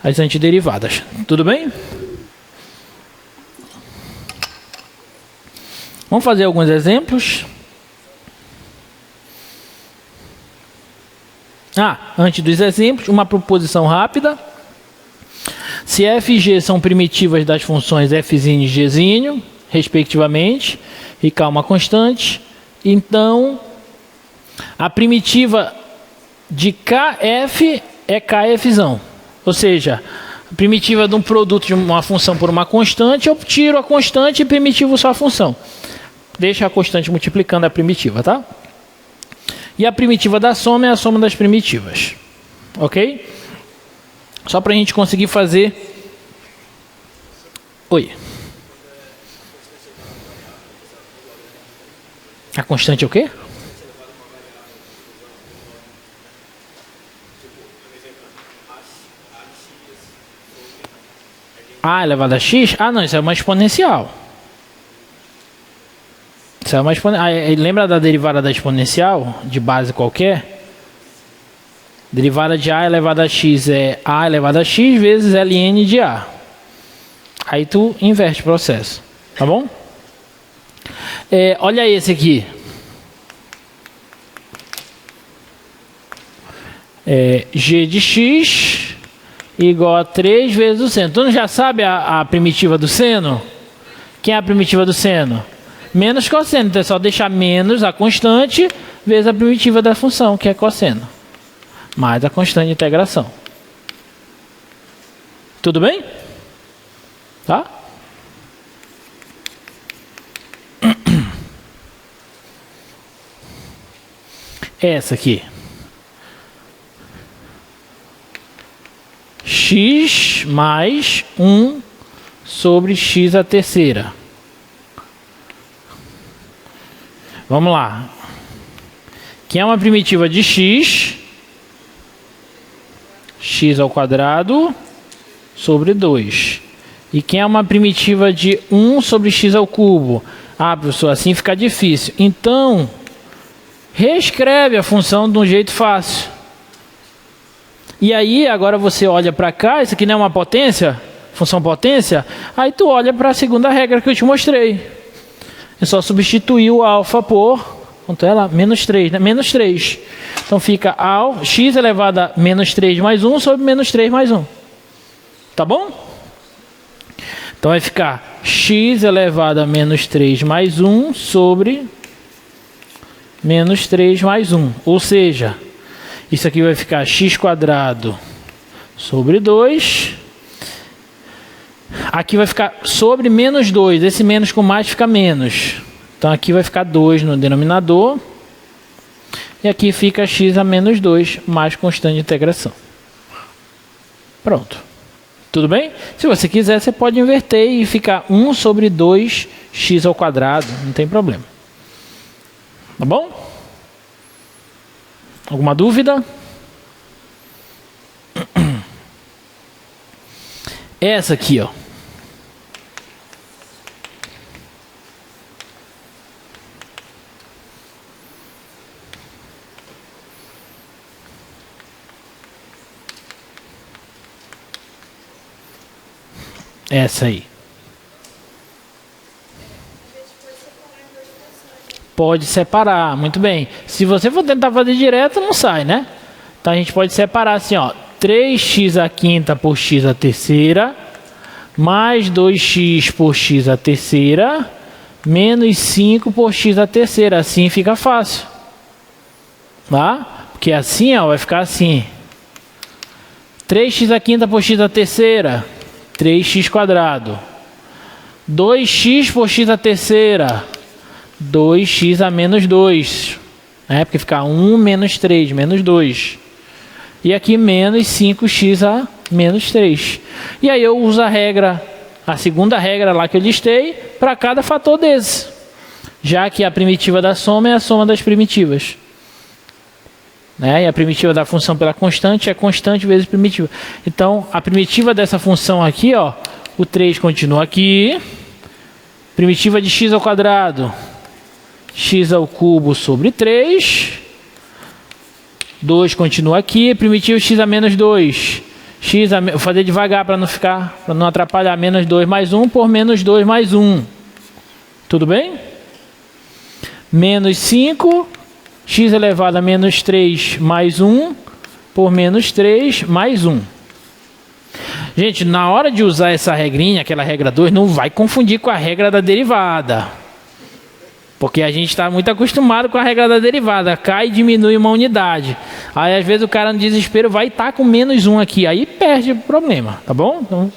as antiderivadas. Tudo bem? Vamos fazer alguns exemplos. Antes dos exemplos, uma proposição rápida. Se f e g são primitivas das funções f' e g', respectivamente, e k uma constante, então a primitiva de kf é kf. Ou seja, a primitiva de um produto de uma função por uma constante, eu tiro a constante e primitivo só a função. Deixa a constante multiplicando a primitiva, tá? E a primitiva da soma é a soma das primitivas. Ok? Só para a gente conseguir fazer... Oi. A constante é o quê? Elevado a x? Não, isso é uma exponencial. Isso é uma exponencial. Lembra da derivada da exponencial? De base qualquer? Derivada de a elevado a x é a elevado a x vezes ln de a. Aí tu inverte o processo, tá bom? Olha esse aqui. G de x igual a 3 vezes o seno. Tu não já sabe a primitiva do seno? Quem é a primitiva do seno? Menos cosseno. Então é só deixar menos a constante vezes a primitiva da função, que é cosseno. Mais a constante de integração. Tudo bem? Tá? Essa aqui. X mais 1 sobre x a terceira. Vamos lá. Que é uma primitiva de x. X ao quadrado sobre 2. E que é uma primitiva de 1 sobre x ao cubo. Ah, professor, assim fica difícil. Então, reescreve a função de um jeito fácil. E aí, agora você olha para cá, isso aqui não é uma potência? Função potência? Aí tu olha para a segunda regra que eu te mostrei. É só substituir o alfa por, quanto é lá? Menos 3, né? Menos 3. Então fica x elevado a menos 3 mais 1 sobre menos 3 mais 1. Tá bom? Então vai ficar x elevado a menos 3 mais 1 sobre menos 3 mais 1. Ou seja, isso aqui vai ficar x quadrado sobre 2. Aqui vai ficar sobre menos 2. Esse menos com mais fica menos. Então aqui vai ficar 2 no denominador. E aqui fica x a menos 2 mais constante de integração. Pronto. Tudo bem? Se você quiser, você pode inverter e ficar 1 sobre 2x ao quadrado. Não tem problema. Tá bom? Alguma dúvida? Essa aqui, ó. Essa aí. Pode separar, muito bem. Se você for tentar fazer direto, não sai, né? Então a gente pode separar assim, ó. 3x à quinta por x à terceira, mais 2x por x à terceira, menos 5 por x à terceira. Assim fica fácil. Tá? Porque assim, ó, vai ficar assim. 3x à quinta por x à terceira, 3x quadrado. 2x por x à terceira, 2x a menos 2, né? Porque fica 1 menos 3, menos 2. E aqui menos 5x a menos 3. E aí eu uso a regra, a segunda regra lá que eu listei, para cada fator desse. Já que a primitiva da soma é a soma das primitivas. Né? E a primitiva da função pela constante é constante vezes primitiva. Então, a primitiva dessa função aqui, ó, o 3 continua aqui. Primitiva de x ao quadrado, x ao cubo sobre 3. 2 continua aqui. Primitivo x a menos 2. Vou fazer devagar para não atrapalhar. Menos 2 mais 1 por menos 2 mais 1. Tudo bem? Menos 5. X elevado a menos 3 mais 1 por menos 3 mais 1. Gente, na hora de usar essa regrinha, aquela regra 2, não vai confundir com a regra da derivada. Porque a gente está muito acostumado com a regra da derivada. Cai e diminui uma unidade. Aí às vezes o cara no desespero vai estar com menos 1 aqui. Aí perde o problema, tá bom? Então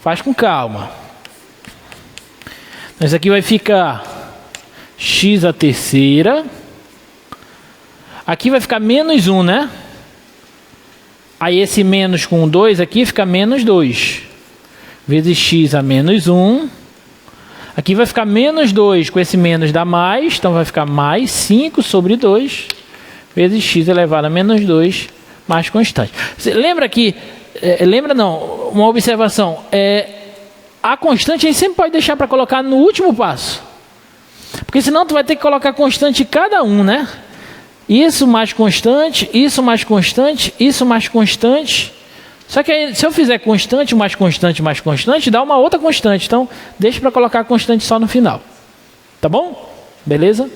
faz com calma. Então, isso aqui vai ficar x a terceira. Aqui vai ficar menos 1, né? Aí esse menos com 2 aqui fica menos 2. Vezes x a menos 1. Aqui vai ficar menos 2, com esse menos dá mais, então vai ficar mais 5 sobre 2, vezes x elevado a menos 2, mais constante. Você lembra que, uma observação, a constante a gente sempre pode deixar para colocar no último passo. Porque senão tu vai ter que colocar constante em cada um, né? Isso mais constante, isso mais constante, isso mais constante. Só que aí, se eu fizer constante, mais constante, mais constante, dá uma outra constante. Então, deixa para colocar a constante só no final. Tá bom? Beleza?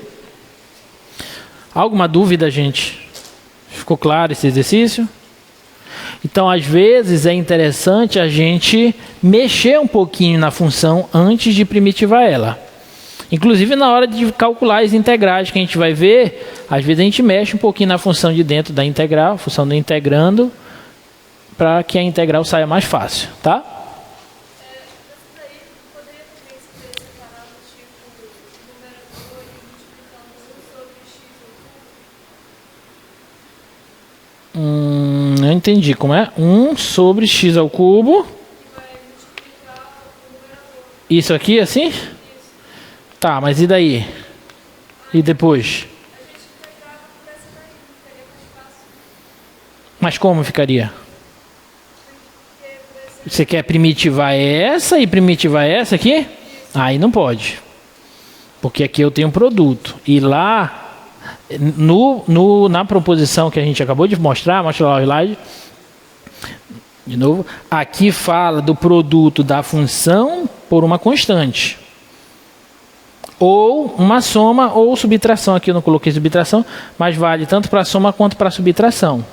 Alguma dúvida, gente? Ficou claro esse exercício? Então, às vezes, é interessante a gente mexer um pouquinho na função antes de primitivar ela. Inclusive, na hora de calcular as integrais que a gente vai ver, às vezes a gente mexe um pouquinho na função de dentro da integral, função do integrando, para que a integral saia mais fácil, tá? Eu entendi como é. 1 sobre x ao cubo. Isso aqui assim? Tá, mas e daí? E depois? Mas como ficaria? Você quer primitivar essa e primitivar essa aqui? Aí não pode. Porque aqui eu tenho um produto. E lá, na proposição que a gente acabou de mostrar, mostra lá o slide. De novo. Aqui fala do produto da função por uma constante. Ou uma soma ou subtração. Aqui eu não coloquei subtração, mas vale tanto para a soma quanto para a subtração.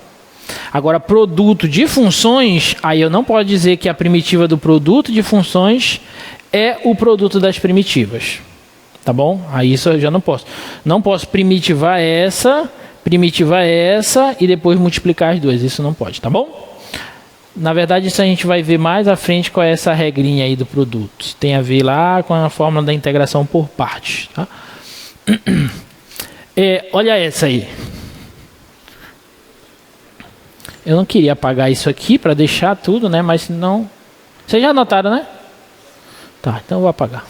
Agora, produto de funções, aí eu não posso dizer que a primitiva do produto de funções é o produto das primitivas. Tá bom? Aí isso eu já não posso. Não posso primitivar essa e depois multiplicar as duas. Isso não pode, tá bom? Na verdade, isso a gente vai ver mais à frente com essa regrinha aí do produto. Tem a ver lá com a fórmula da integração por partes. Tá? Olha essa aí. Eu não queria apagar isso aqui para deixar tudo, né? Mas não... Vocês já anotaram, né? Tá, então eu vou apagar.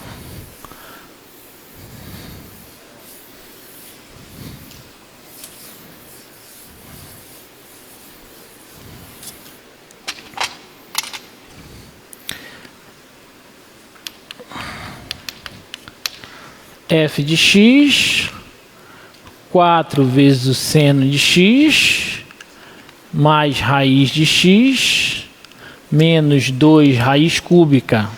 F de x, 4 vezes o seno de x, mais raiz de x, menos 2 raiz cúbica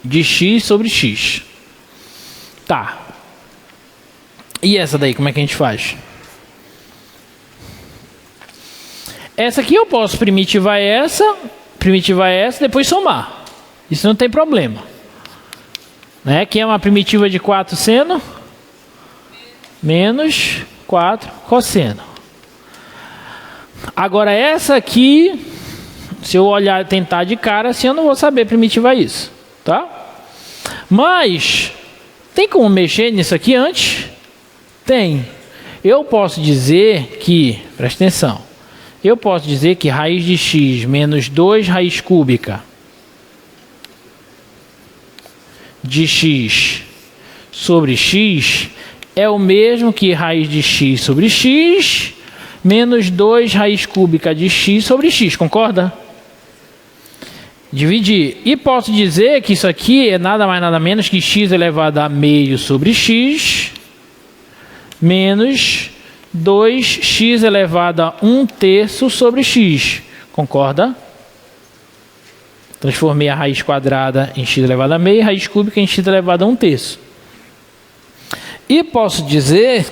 de x sobre x. Tá. E essa daí, como é que a gente faz? Essa aqui eu posso primitivar essa, depois somar. Isso não tem problema. Né? Que é uma primitiva de 4 seno menos 4 cosseno. Agora essa aqui, se eu olhar tentar de cara, assim eu não vou saber primitivar isso, tá? Mas tem como mexer nisso aqui antes? Tem. Eu posso dizer que, presta atenção, eu posso dizer que raiz de x menos 2 raiz cúbica de x sobre x é o mesmo que raiz de x sobre x menos 2 raiz cúbica de x sobre x, concorda? Dividir. E posso dizer que isso aqui é nada mais nada menos que x elevado a meio sobre x menos 2x elevado a 1/3 sobre x, concorda? Transformei a raiz quadrada em x elevado a meio, raiz cúbica em x elevado a 1/3. E posso dizer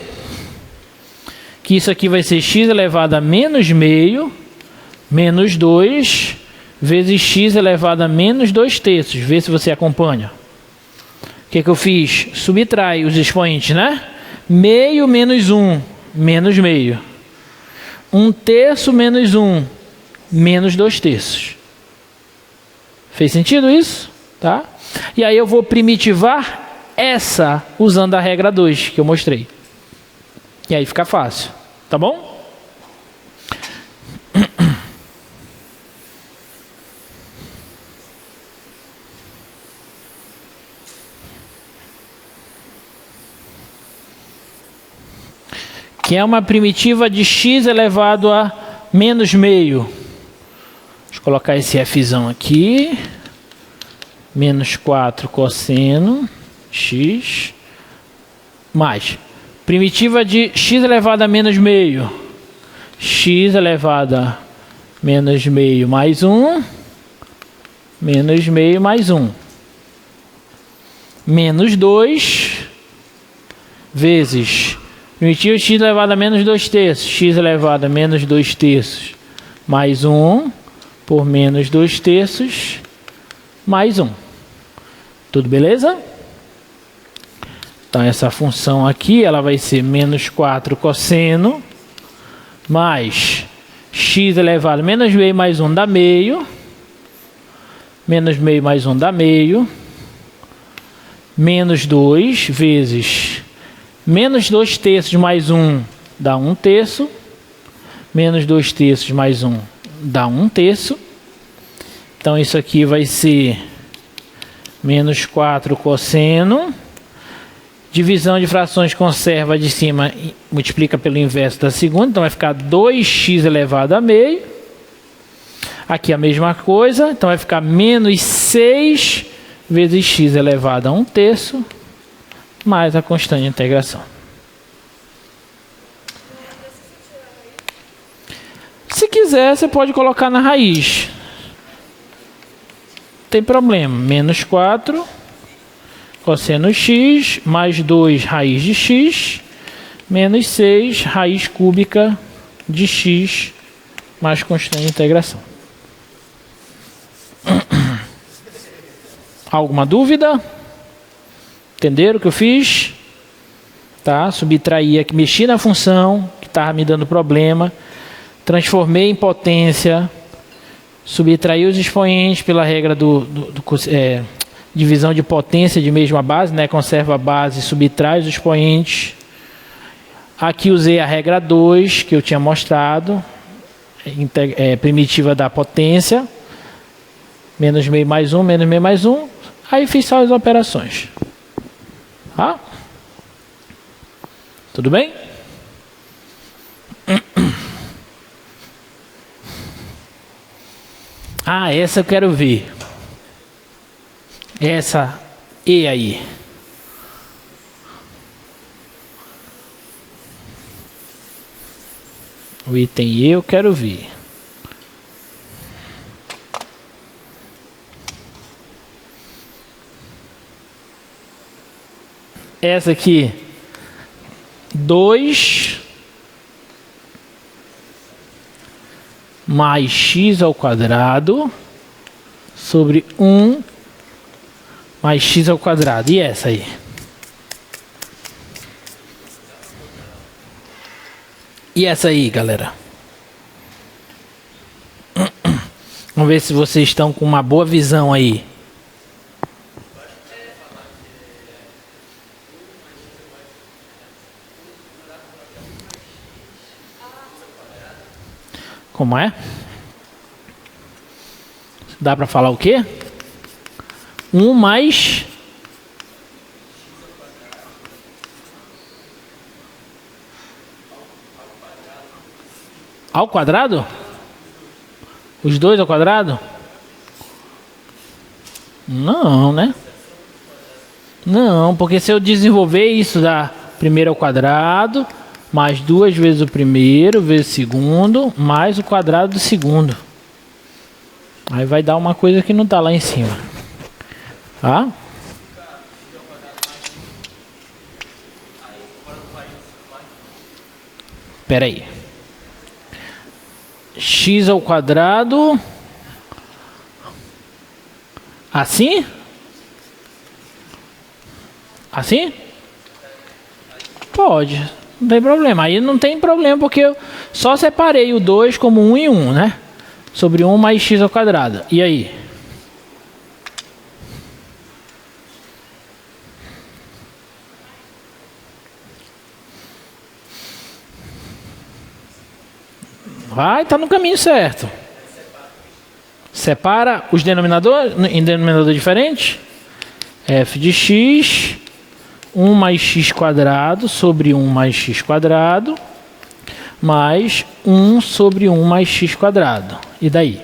que isso aqui vai ser x elevado a menos meio, menos 2, vezes x elevado a menos 2/3. Vê se você acompanha. O que eu fiz? Subtrai os expoentes, né? Meio menos 1, menos meio. 1/3 menos 1, menos 2/3. Fez sentido isso? Tá? E aí eu vou primitivar essa usando a regra 2 que eu mostrei. E aí fica fácil. Tá bom? Que é uma primitiva de x elevado a menos meio. Deixa eu colocar esse fzão aqui. Menos 4 cosseno x mais primitiva de x elevado a menos meio. X elevado a menos meio mais 1, menos meio mais 1. Menos 2 vezes primitivo x elevado a menos 2 terços, x elevado a menos 2 terços mais 1 por menos 2 terços mais 1. Tudo beleza? Então essa função aqui ela vai ser menos 4 cosseno mais x elevado a menos meio mais 1 dá meio, menos meio mais 1 dá meio, menos 2 vezes menos 2 terços mais 1 dá 1 terço, menos 2 terços mais 1 dá 1 terço. Então isso aqui vai ser menos 4 cosseno. Divisão de frações conserva de cima, multiplica pelo inverso da segunda, então vai ficar 2x elevado a meio. Aqui a mesma coisa, então vai ficar menos 6 vezes x elevado a 1 terço, mais a constante de integração. Se quiser, você pode colocar na raiz. Não tem problema. Menos 4 cosseno x mais 2 raiz de x menos 6 raiz cúbica de x mais constante de integração. Alguma dúvida? Entenderam o que eu fiz? Tá? Subtraí aqui, mexi na função que estava me dando problema, transformei em potência, subtraí os expoentes pela regra divisão de potência de mesma base, né? Conserva a base, subtrai os expoentes. Aqui usei a regra 2 que eu tinha mostrado, primitiva da potência, menos meio mais 1, menos meio mais 1. Aí fiz só as operações. Tá? Tudo bem? Ah, essa eu quero ver. Essa E aí. O item E eu quero ver. Essa aqui. 2 mais x ao quadrado sobre 1 mais x ao quadrado. E essa aí? E essa aí, galera? Vamos ver se vocês estão com uma boa visão aí. Como é? Dá para falar o quê? 1 mais... ao quadrado? Os dois ao quadrado? Não, né? Não, porque se eu desenvolver isso da primeiro ao quadrado, mais 2 vezes o primeiro, vezes o segundo, mais o quadrado do segundo. Aí vai dar uma coisa que não está lá em cima. Tá? Espera aí. X ao quadrado. Assim? Assim? Pode. Não tem problema. Aí não tem problema porque eu só separei o 2 como 1 e 1, né? Sobre 1 mais x ao quadrado. E aí? Vai, tá no caminho certo. Separa os denominadores em denominador diferente. F de x, 1 mais x quadrado sobre 1 mais x quadrado, mais 1 sobre 1 mais x quadrado. E daí?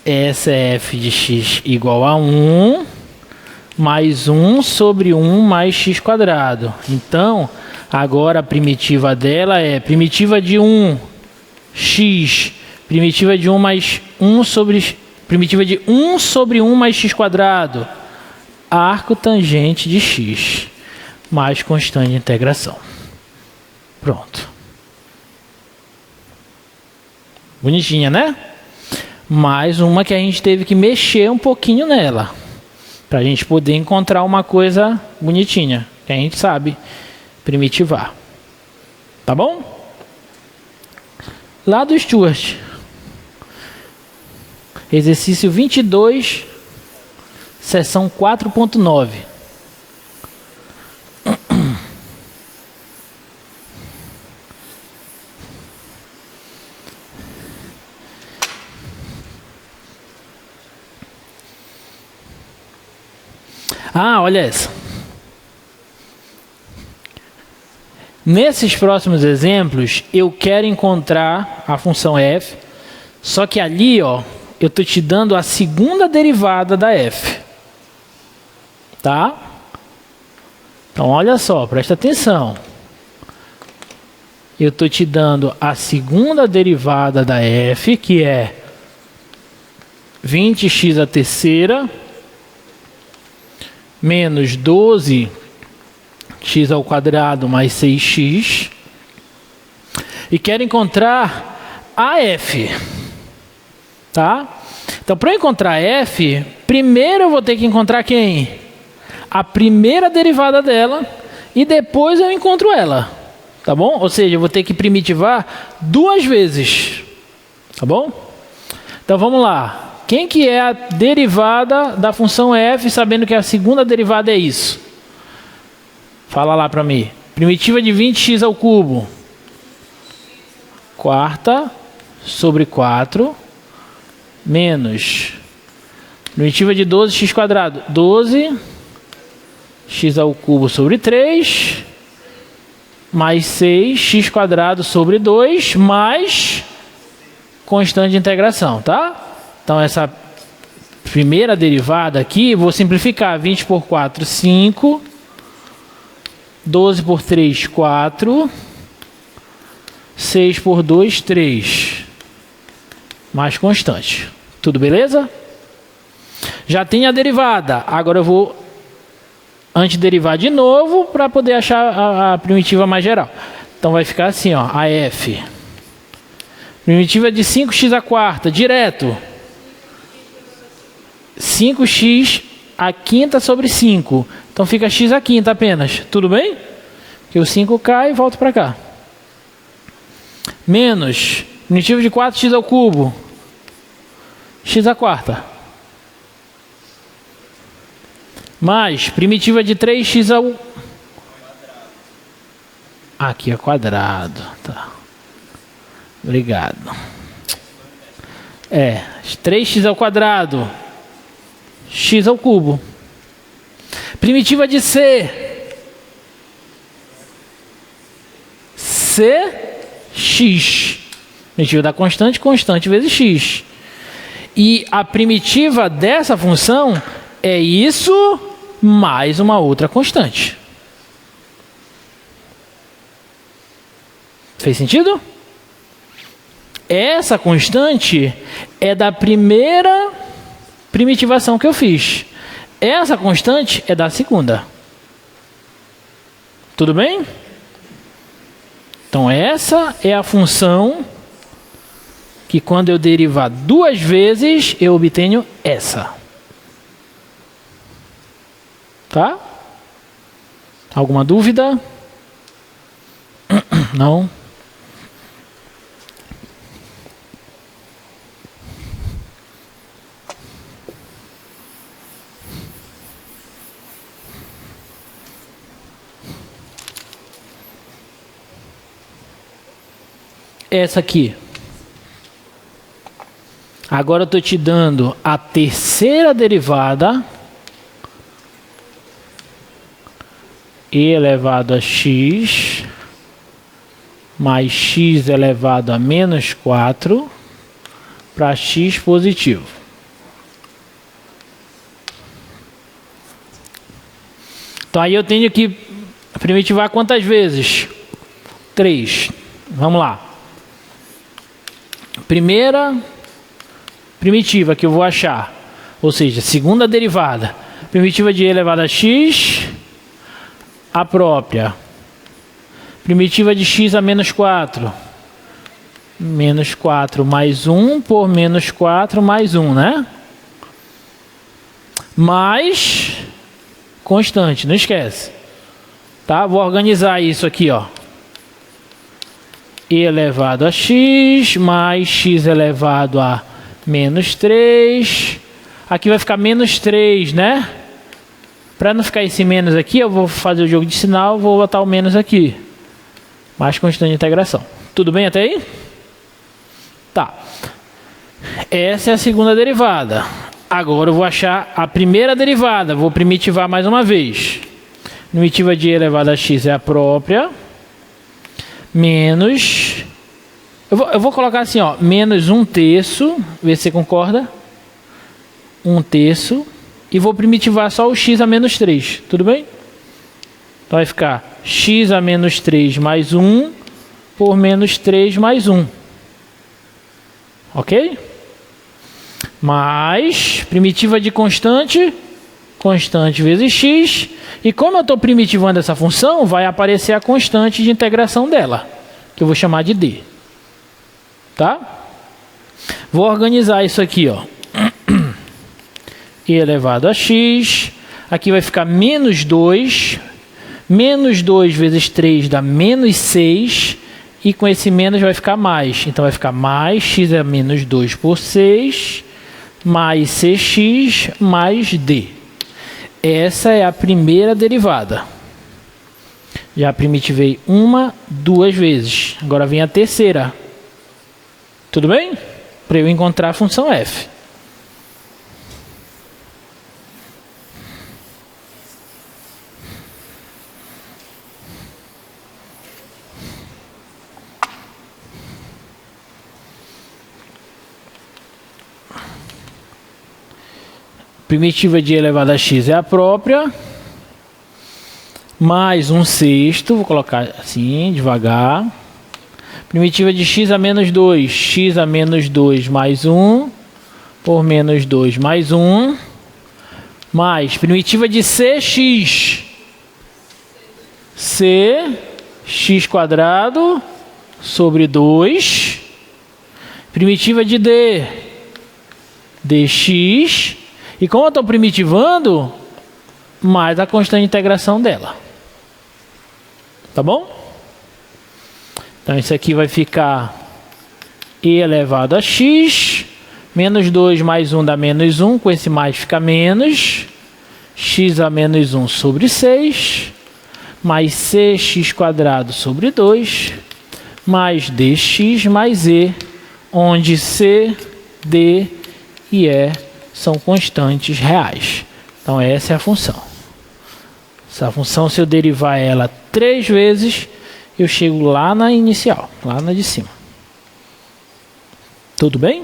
Essa é f de x igual a 1, mais 1 sobre 1 mais x quadrado. Então, Agora a primitiva dela é primitiva de 1, x, primitiva de 1 mais 1 sobre... Primitiva de 1 sobre 1 mais x quadrado. Arco tangente de x, mais constante de integração. Pronto. Bonitinha, né? Mais uma que a gente teve que mexer um pouquinho nela, para a gente poder encontrar uma coisa bonitinha, que a gente sabe primitivar. Tá bom? Lá do Stuart. Exercício 22, seção 4.9. Ah, olha essa. Nesses próximos exemplos, eu quero encontrar a função f, só que ali, ó, eu estou te dando a segunda derivada da f. Tá? Então, olha só, presta atenção. Eu estou te dando a segunda derivada da f, que é 20x à terceira, menos 12x ao quadrado mais 6x. E quero encontrar a f. Tá? Então, para eu encontrar f, primeiro eu vou ter que encontrar quem? A primeira derivada dela, e depois eu encontro ela. Tá bom? Ou seja, eu vou ter que primitivar 2 vezes. Tá bom? Então, vamos lá. Quem que é a derivada da função f, sabendo que a segunda derivada é isso? Fala lá para mim. Primitiva de 20x ao cubo. Quarta sobre 4. Menos primitiva de 12x quadrado, 12x ao cubo sobre 3, mais 6x quadrado sobre 2, mais constante de integração, tá? Então essa primeira derivada aqui, vou simplificar, 20 por 4, 5, 12 por 3, 4, 6 por 2, 3. Mais constante. Tudo beleza? Já tem a derivada. Agora eu vou antiderivar de novo para poder achar a primitiva mais geral. Então vai ficar assim, ó, a f. Primitiva de 5x à quarta, direto. 5x à quinta sobre 5. Então fica x à quinta apenas. Tudo bem? Porque o 5 cai e volta para cá. Menos primitiva de 4x ao cubo, x à quarta, mais primitiva de 3x ao... Aqui é quadrado. Tá. Obrigado. 3x ao quadrado, x ao cubo. Primitiva de c, cx. Primitiva da constante, constante vezes x. E a primitiva dessa função é isso mais uma outra constante. Fez sentido? Essa constante é da primeira primitivação que eu fiz. Essa constante é da segunda. Tudo bem? Então essa é a função que quando eu derivar 2 vezes, eu obtenho essa. Tá? Alguma dúvida? Não? Essa aqui. Agora eu estou te dando a terceira derivada, e elevado a x, mais x elevado a menos 4, para x positivo. Então aí eu tenho que Primitivar quantas vezes? 3. Vamos lá. Primeira primitiva que eu vou achar, ou seja, segunda derivada. Primitiva de e elevado a x, a própria. Primitiva de x a menos 4. Menos 4 mais 1 por menos 4 mais 1, né? Mais constante, não esquece. Tá? Vou organizar isso aqui, ó. E elevado a x mais x elevado a menos 3. Aqui vai ficar menos 3, né? Para não ficar esse menos aqui, eu vou fazer o jogo de sinal, vou botar o menos aqui. Mais constante de integração. Tudo bem até aí? Tá. Essa é a segunda derivada. Agora eu vou achar a primeira derivada. Vou primitivar mais uma vez. Primitiva de e elevado a x é a própria. Menos... Eu vou colocar assim, ó. Menos 1/3. Vê se você concorda. 1/3. E vou primitivar só o x a menos 3. Tudo bem? Então vai ficar x a menos 3 mais 1 por menos 3 mais 1. Ok? Mais primitiva de constante. Constante vezes x. E como eu estou primitivando essa função, vai aparecer a constante de integração dela, que eu vou chamar de d. Tá? Vou organizar isso aqui, ó. E elevado a x. Aqui vai ficar menos 2. Menos 2 vezes 3 dá menos 6. E com esse menos vai ficar mais. Então vai ficar mais x é menos 2 por 6. Mais cx mais d. Essa é a primeira derivada. Já primitivei 1, 2 vezes. Agora vem a terceira. Tudo bem? Para eu encontrar a função f. Primitiva de e elevado a x é a própria. Mais 1/6. Vou colocar assim, devagar. Primitiva de x a menos 2. X a menos 2 mais 1. Por menos 2 mais 1. Mais primitiva de cx. X quadrado sobre 2. Primitiva de d. Dx. E como eu estou primitivando, mais a constante de integração dela. Tá bom? Então isso aqui vai ficar e elevado a x. Menos 2 mais 1 dá menos 1. Com esse mais fica menos. X a menos 1 sobre 6. Mais cx quadrado sobre 2. Mais dx mais e. Onde c, d e e são constantes reais. Então essa é a função. Essa função, se eu derivar ela 3 vezes, eu chego lá na inicial, lá na de cima. Tudo bem?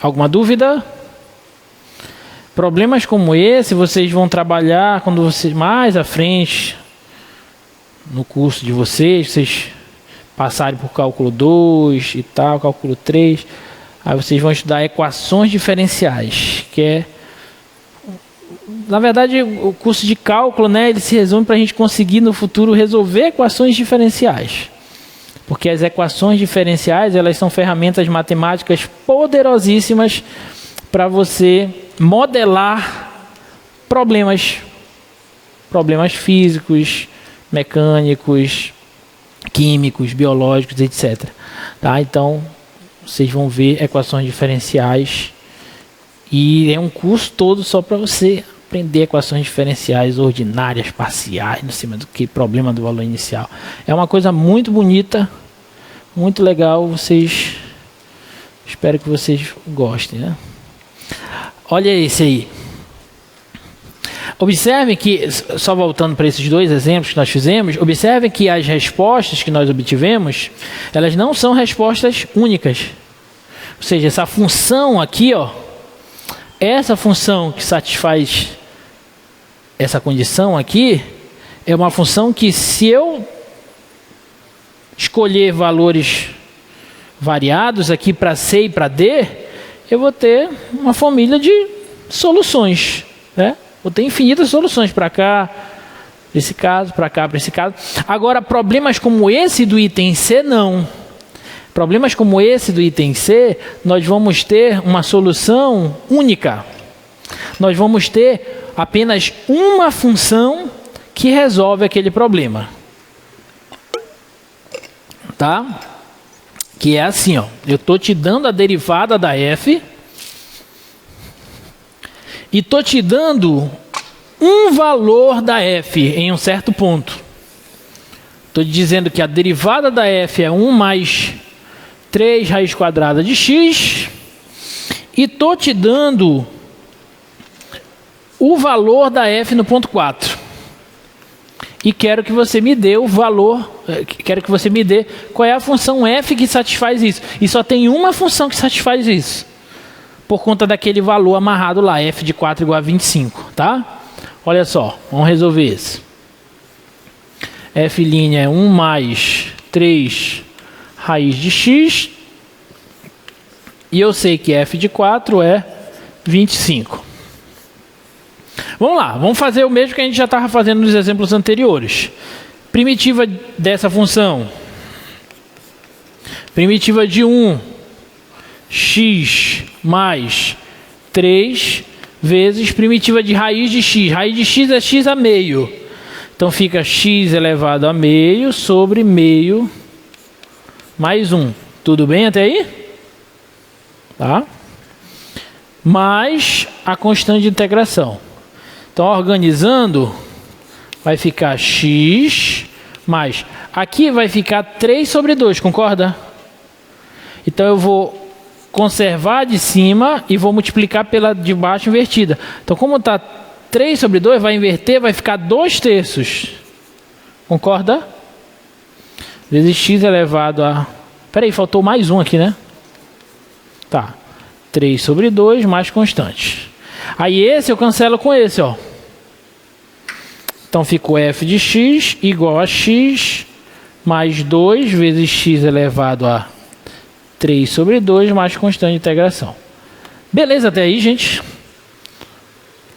Alguma dúvida? Problemas como esse vocês vão trabalhar quando vocês mais à frente no curso de vocês passarem por cálculo 2 e tal, cálculo 3. Aí vocês vão estudar equações diferenciais, que é... Na verdade, o curso de cálculo, né, ele se resume para a gente conseguir no futuro resolver equações diferenciais. Porque as equações diferenciais, elas são ferramentas matemáticas poderosíssimas para você modelar problemas físicos, mecânicos, químicos, biológicos, etc. Tá? Então... vocês vão ver equações diferenciais e é um curso todo só para você aprender equações diferenciais ordinárias, parciais, no cima do que problema do valor inicial. É uma coisa muito bonita, muito legal. Espero que vocês gostem, né? Olha esse aí. Observem que, só voltando para esses dois exemplos que nós fizemos, observem que as respostas que nós obtivemos, elas não são respostas únicas. Ou seja, essa função aqui, ó, essa função que satisfaz essa condição aqui é uma função que, se eu escolher valores variados aqui para C e para D, eu vou ter uma família de soluções, né? Vou ter infinitas soluções para cá, para esse caso, para cá, para esse caso. Agora, problemas como esse do item C, não. Problemas como esse do item C, nós vamos ter uma solução única. Nós vamos ter apenas uma função que resolve aquele problema. Tá? Que é assim, ó. Eu estou te dando a derivada da f e estou te dando um valor da f em um certo ponto. Estou dizendo que a derivada da f é 1 mais 3 raiz quadrada de x, e estou te dando o valor da f no ponto 4. E quero que você me dê o valor, quero que você me dê qual é a função f que satisfaz isso. E só tem uma função que satisfaz isso, por conta daquele valor amarrado lá, f de 4 igual a 25, tá? Olha só, vamos resolver isso. F' é 1 mais 3 raiz de x, e eu sei que f de 4 é 25. Vamos lá, vamos fazer o mesmo que a gente já estava fazendo nos exemplos anteriores. Primitiva dessa função. Primitiva de 1, x mais 3 vezes primitiva de raiz de x. Raiz de x é x a meio. Então fica x elevado a meio sobre meio mais 1. Tudo bem até aí? Tá? Mais a constante de integração. Então, organizando, vai ficar x mais... Aqui vai ficar 3 sobre 2, concorda? Então, eu vou conservar a de cima e vou multiplicar pela de baixo invertida. Então, como está 3 sobre 2, vai inverter, vai ficar 2/3. Concorda? Vezes x elevado a... Espera aí, faltou mais um aqui, né? Tá. 3 sobre 2 mais constante. Aí esse eu cancelo com esse, ó. Então ficou f de x igual a x mais 2 vezes x elevado a 3 sobre 2 mais constante de integração. Beleza até aí, gente?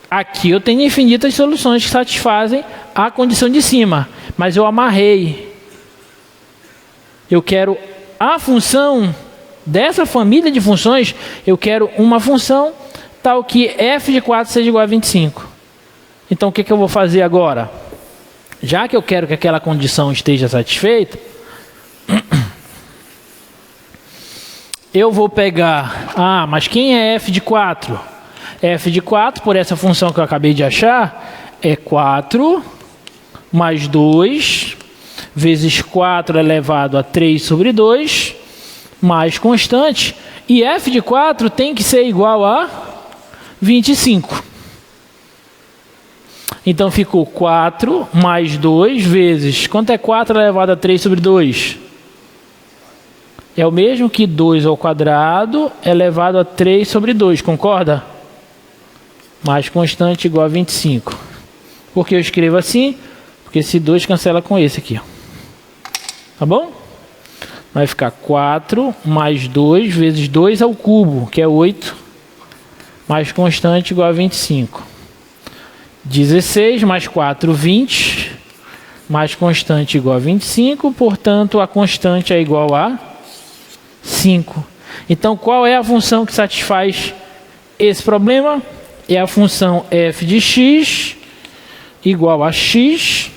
Aqui eu tenho infinitas soluções que satisfazem a condição de cima, mas eu amarrei. Eu quero a função dessa família de funções, eu quero uma função tal que f de 4 seja igual a 25. Então o que eu vou fazer agora? Já que eu quero que aquela condição esteja satisfeita, eu vou pegar... Ah, mas quem é f de 4? F de 4, por essa função que eu acabei de achar, é 4 mais 2 vezes 4 elevado a 3 sobre 2 mais constante. E f de 4 tem que ser igual a 25. Então ficou 4 mais 2 vezes... Quanto é 4 elevado a 3 sobre 2? É o mesmo que 2 ao quadrado elevado a 3 sobre 2, concorda? Mais constante igual a 25. Por que eu escrevo assim? Porque esse 2 cancela com esse aqui, ó. Tá bom? Vai ficar 4 mais 2 vezes 2 ao cubo, que é 8, mais constante igual a 25. 16 mais 4, 20, mais constante igual a 25, portanto a constante é igual a 5. Então qual é a função que satisfaz esse problema? É a função f de x igual a x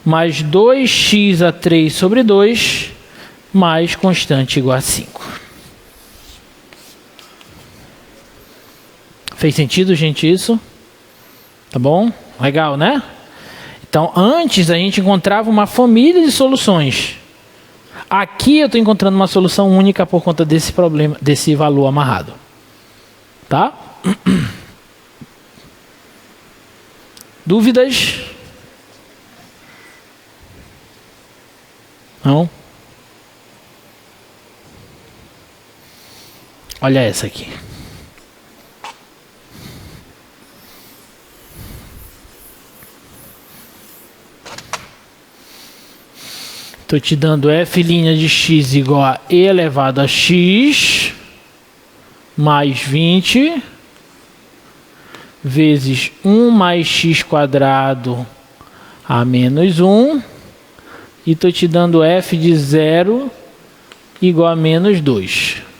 mais 2x a 3 sobre 2 mais constante igual a 5. Fez sentido, gente, isso? Tá bom? Legal, né? Então, antes a gente encontrava uma família de soluções. Aqui eu estou encontrando uma solução única por conta desse problema, desse valor amarrado. Tá? Dúvidas? Não? Olha essa aqui. Estou te dando f' de x igual a e elevado a x mais 20 vezes 1 mais x quadrado a menos 1. E estou te dando f de 0 igual a menos 2.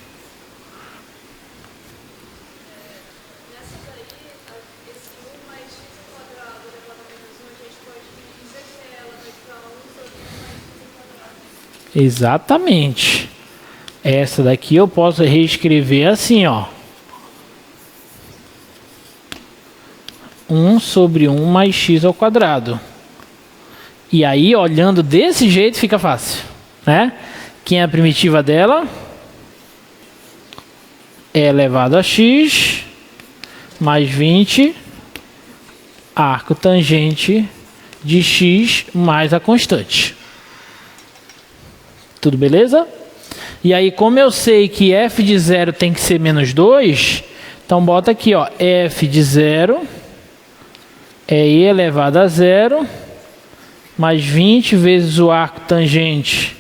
Exatamente. Essa daqui eu posso reescrever assim, ó. 1 sobre 1 mais x ao quadrado. E aí, olhando desse jeito, fica fácil, né? Quem é a primitiva dela? É elevado a x mais 20 arco tangente de x mais a constante. Tudo beleza? E aí, como eu sei que f de 0 tem que ser menos 2, então bota aqui, ó, f de 0 é e elevado a 0 mais 20 vezes o arco tangente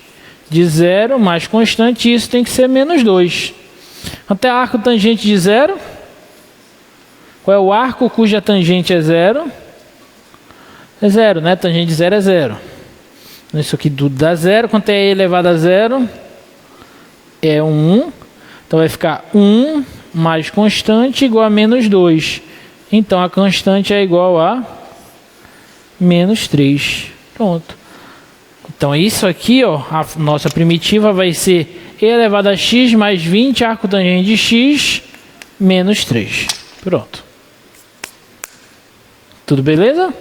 de 0 mais constante, isso tem que ser menos 2. Quanto é arco tangente de 0? Qual é o arco cuja tangente é 0? É 0, né? Tangente de 0 é 0. Isso aqui tudo dá 0. Quanto é e elevado a 0? É 1. Então vai ficar 1 mais constante igual a menos 2. Então a constante é igual a menos 3. Pronto. Então isso aqui, ó, a nossa primitiva vai ser e elevado a x mais 20 arco tangente de x menos 3. Pronto. Tudo beleza?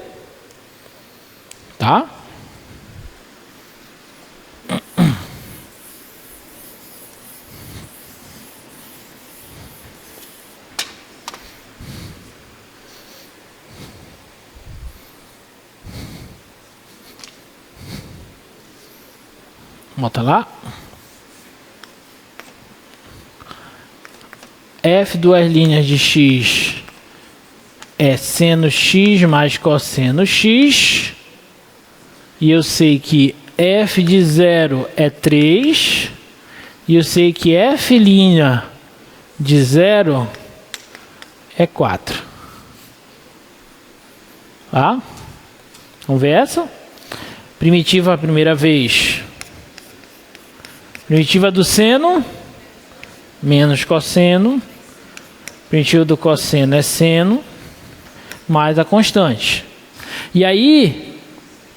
Tá? Bota lá. F duas linhas de x é seno x mais cosseno x. E eu sei que f de 0 é 3. E eu sei que f' de 0 é 4. Tá? Vamos ver essa? Primitiva a primeira vez. Primitiva do seno, menos cosseno. Primitiva do cosseno é seno, mais a constante. E aí,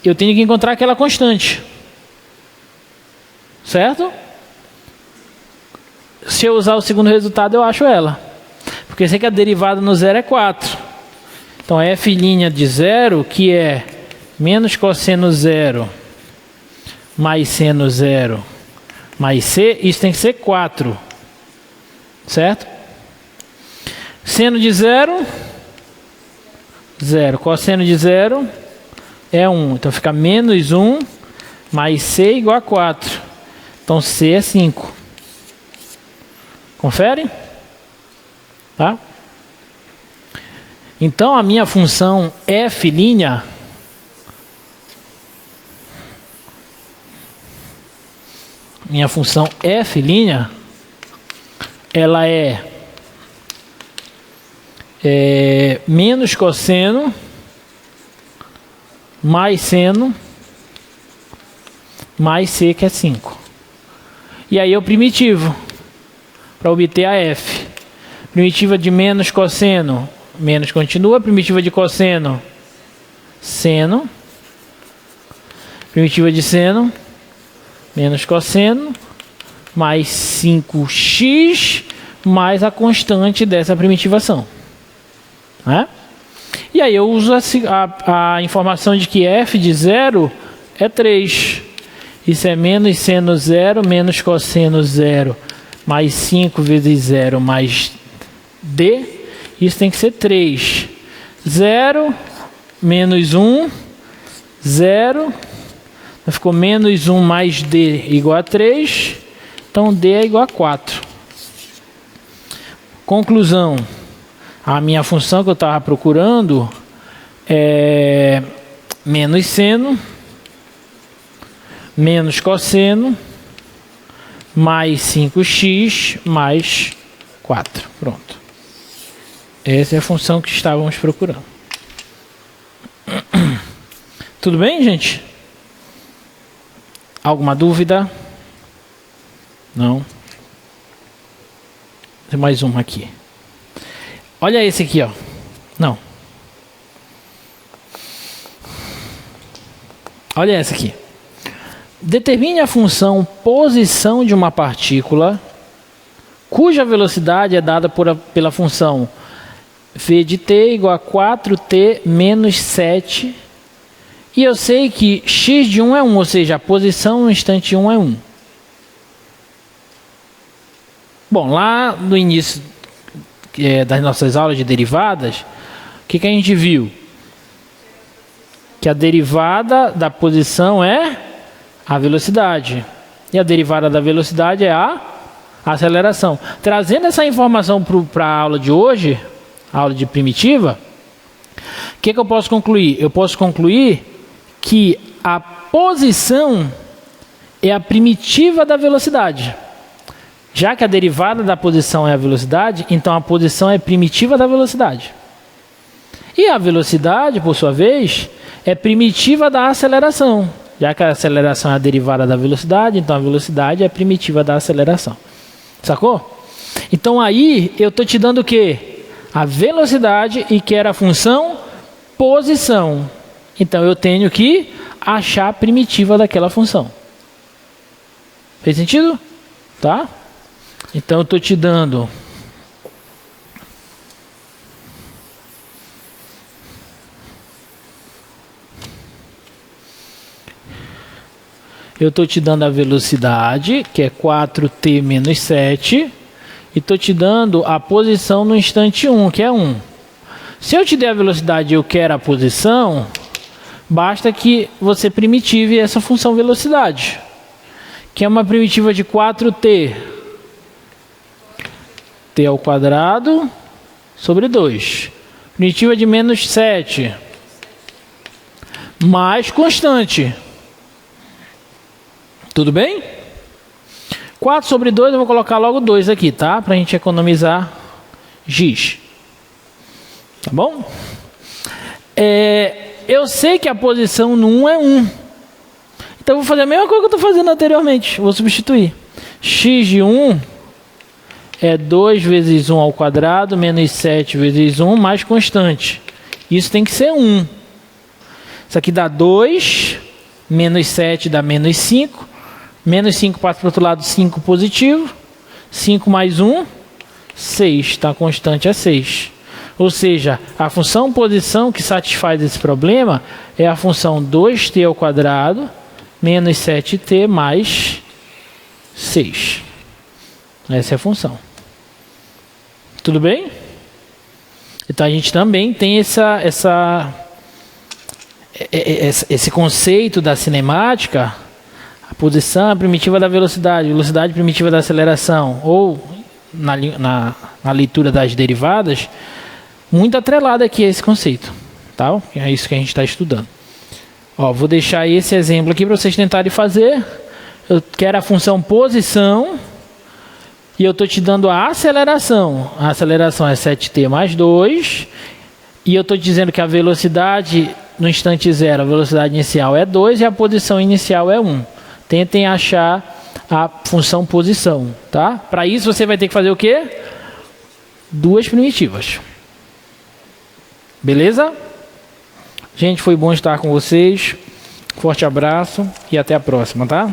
eu tenho que encontrar aquela constante. Certo? Se eu usar o segundo resultado, eu acho ela. Porque eu sei que a derivada no zero é 4. Então, f' de 0, que é menos cosseno 0, mais seno 0, mais c, isso tem que ser 4. Certo? Seno de 0, 0. Cosseno de 0 é 1. Então fica menos 1 mais c igual a 4. Então c é 5. Confere? Tá? Então a minha função f', minha função f', ela é menos cosseno mais seno mais c, que é 5. E aí eu primitivo para obter a f. Primitiva de menos cosseno, menos continua. Primitiva de cosseno, seno. Primitiva de seno, menos cosseno, mais 5x, mais a constante dessa primitivação. Né? E aí eu uso a informação de que f de 0 é 3. Isso é menos seno 0, menos cosseno 0, mais 5 vezes 0, mais d. Isso tem que ser 3. 0, menos 1, 0. Ficou menos 1 mais d igual a 3. Então d é igual a 4. Conclusão. A minha função que eu estava procurando é menos seno menos cosseno mais 5x mais 4. Pronto. Essa é a função que estávamos procurando. Tudo bem, gente? Alguma dúvida? Não? Tem mais uma aqui. Olha esse aqui, ó. Não. Olha essa aqui. Determine a função posição de uma partícula cuja velocidade é dada pela função v de t igual a 4t menos 7. E eu sei que x de 1 é 1, ou seja, a posição no instante 1 é 1. Bom, lá no início das nossas aulas de derivadas, o que a gente viu? Que a derivada da posição é a velocidade. E a derivada da velocidade é a aceleração. Trazendo essa informação para a aula de hoje, a aula de primitiva, o que eu posso concluir? Eu posso concluir que a posição é a primitiva da velocidade. Já que a derivada da posição é a velocidade, então a posição é primitiva da velocidade. E a velocidade, por sua vez, é primitiva da aceleração. Já que a aceleração é a derivada da velocidade, então a velocidade é primitiva da aceleração. Sacou? Então aí eu estou te dando o quê? A velocidade e que era a função posição. Então eu tenho que achar a primitiva daquela função. Fez sentido? Tá? Então eu estou te dando a velocidade, que é 4t menos 7, e estou te dando a posição no instante 1, que é 1. Se eu te der a velocidade e eu quero a posição, basta que você primitive essa função velocidade, que é uma primitiva de 4t, t ao quadrado sobre 2. Primitiva de menos 7, mais constante. Tudo bem? 4 sobre 2, eu vou colocar logo 2 aqui, tá? Para a gente economizar giz. Tá bom? Eu sei que a posição no 1 é 1. Então eu vou fazer a mesma coisa que eu estou fazendo anteriormente. Vou substituir. X de 1 é 2 vezes 1 ao quadrado, menos 7 vezes 1, mais constante. Isso tem que ser 1. Isso aqui dá 2, menos 7 dá menos 5. Menos 5 passa para o outro lado, 5 positivo. 5 mais 1, 6. Está constante é 6. Ou seja, a função posição que satisfaz esse problema é a função 2t ao quadrado menos 7t mais 6. Essa é a função. Tudo bem? Então a gente também tem esse conceito da cinemática. A posição é primitiva da velocidade, velocidade primitiva da aceleração, ou na leitura das derivadas, muito atrelada aqui a esse conceito, tá? É isso que a gente está estudando. Ó, vou deixar esse exemplo aqui para vocês tentarem fazer. Eu quero a função posição e eu estou te dando a aceleração. A aceleração é 7t mais 2 e eu estou dizendo que a velocidade no instante zero, a velocidade inicial é 2 e a posição inicial é 1. Tentem achar a função posição, tá? Para isso você vai ter que fazer o quê? 2 primitivas. Beleza? Gente, foi bom estar com vocês. Forte abraço e até a próxima, tá?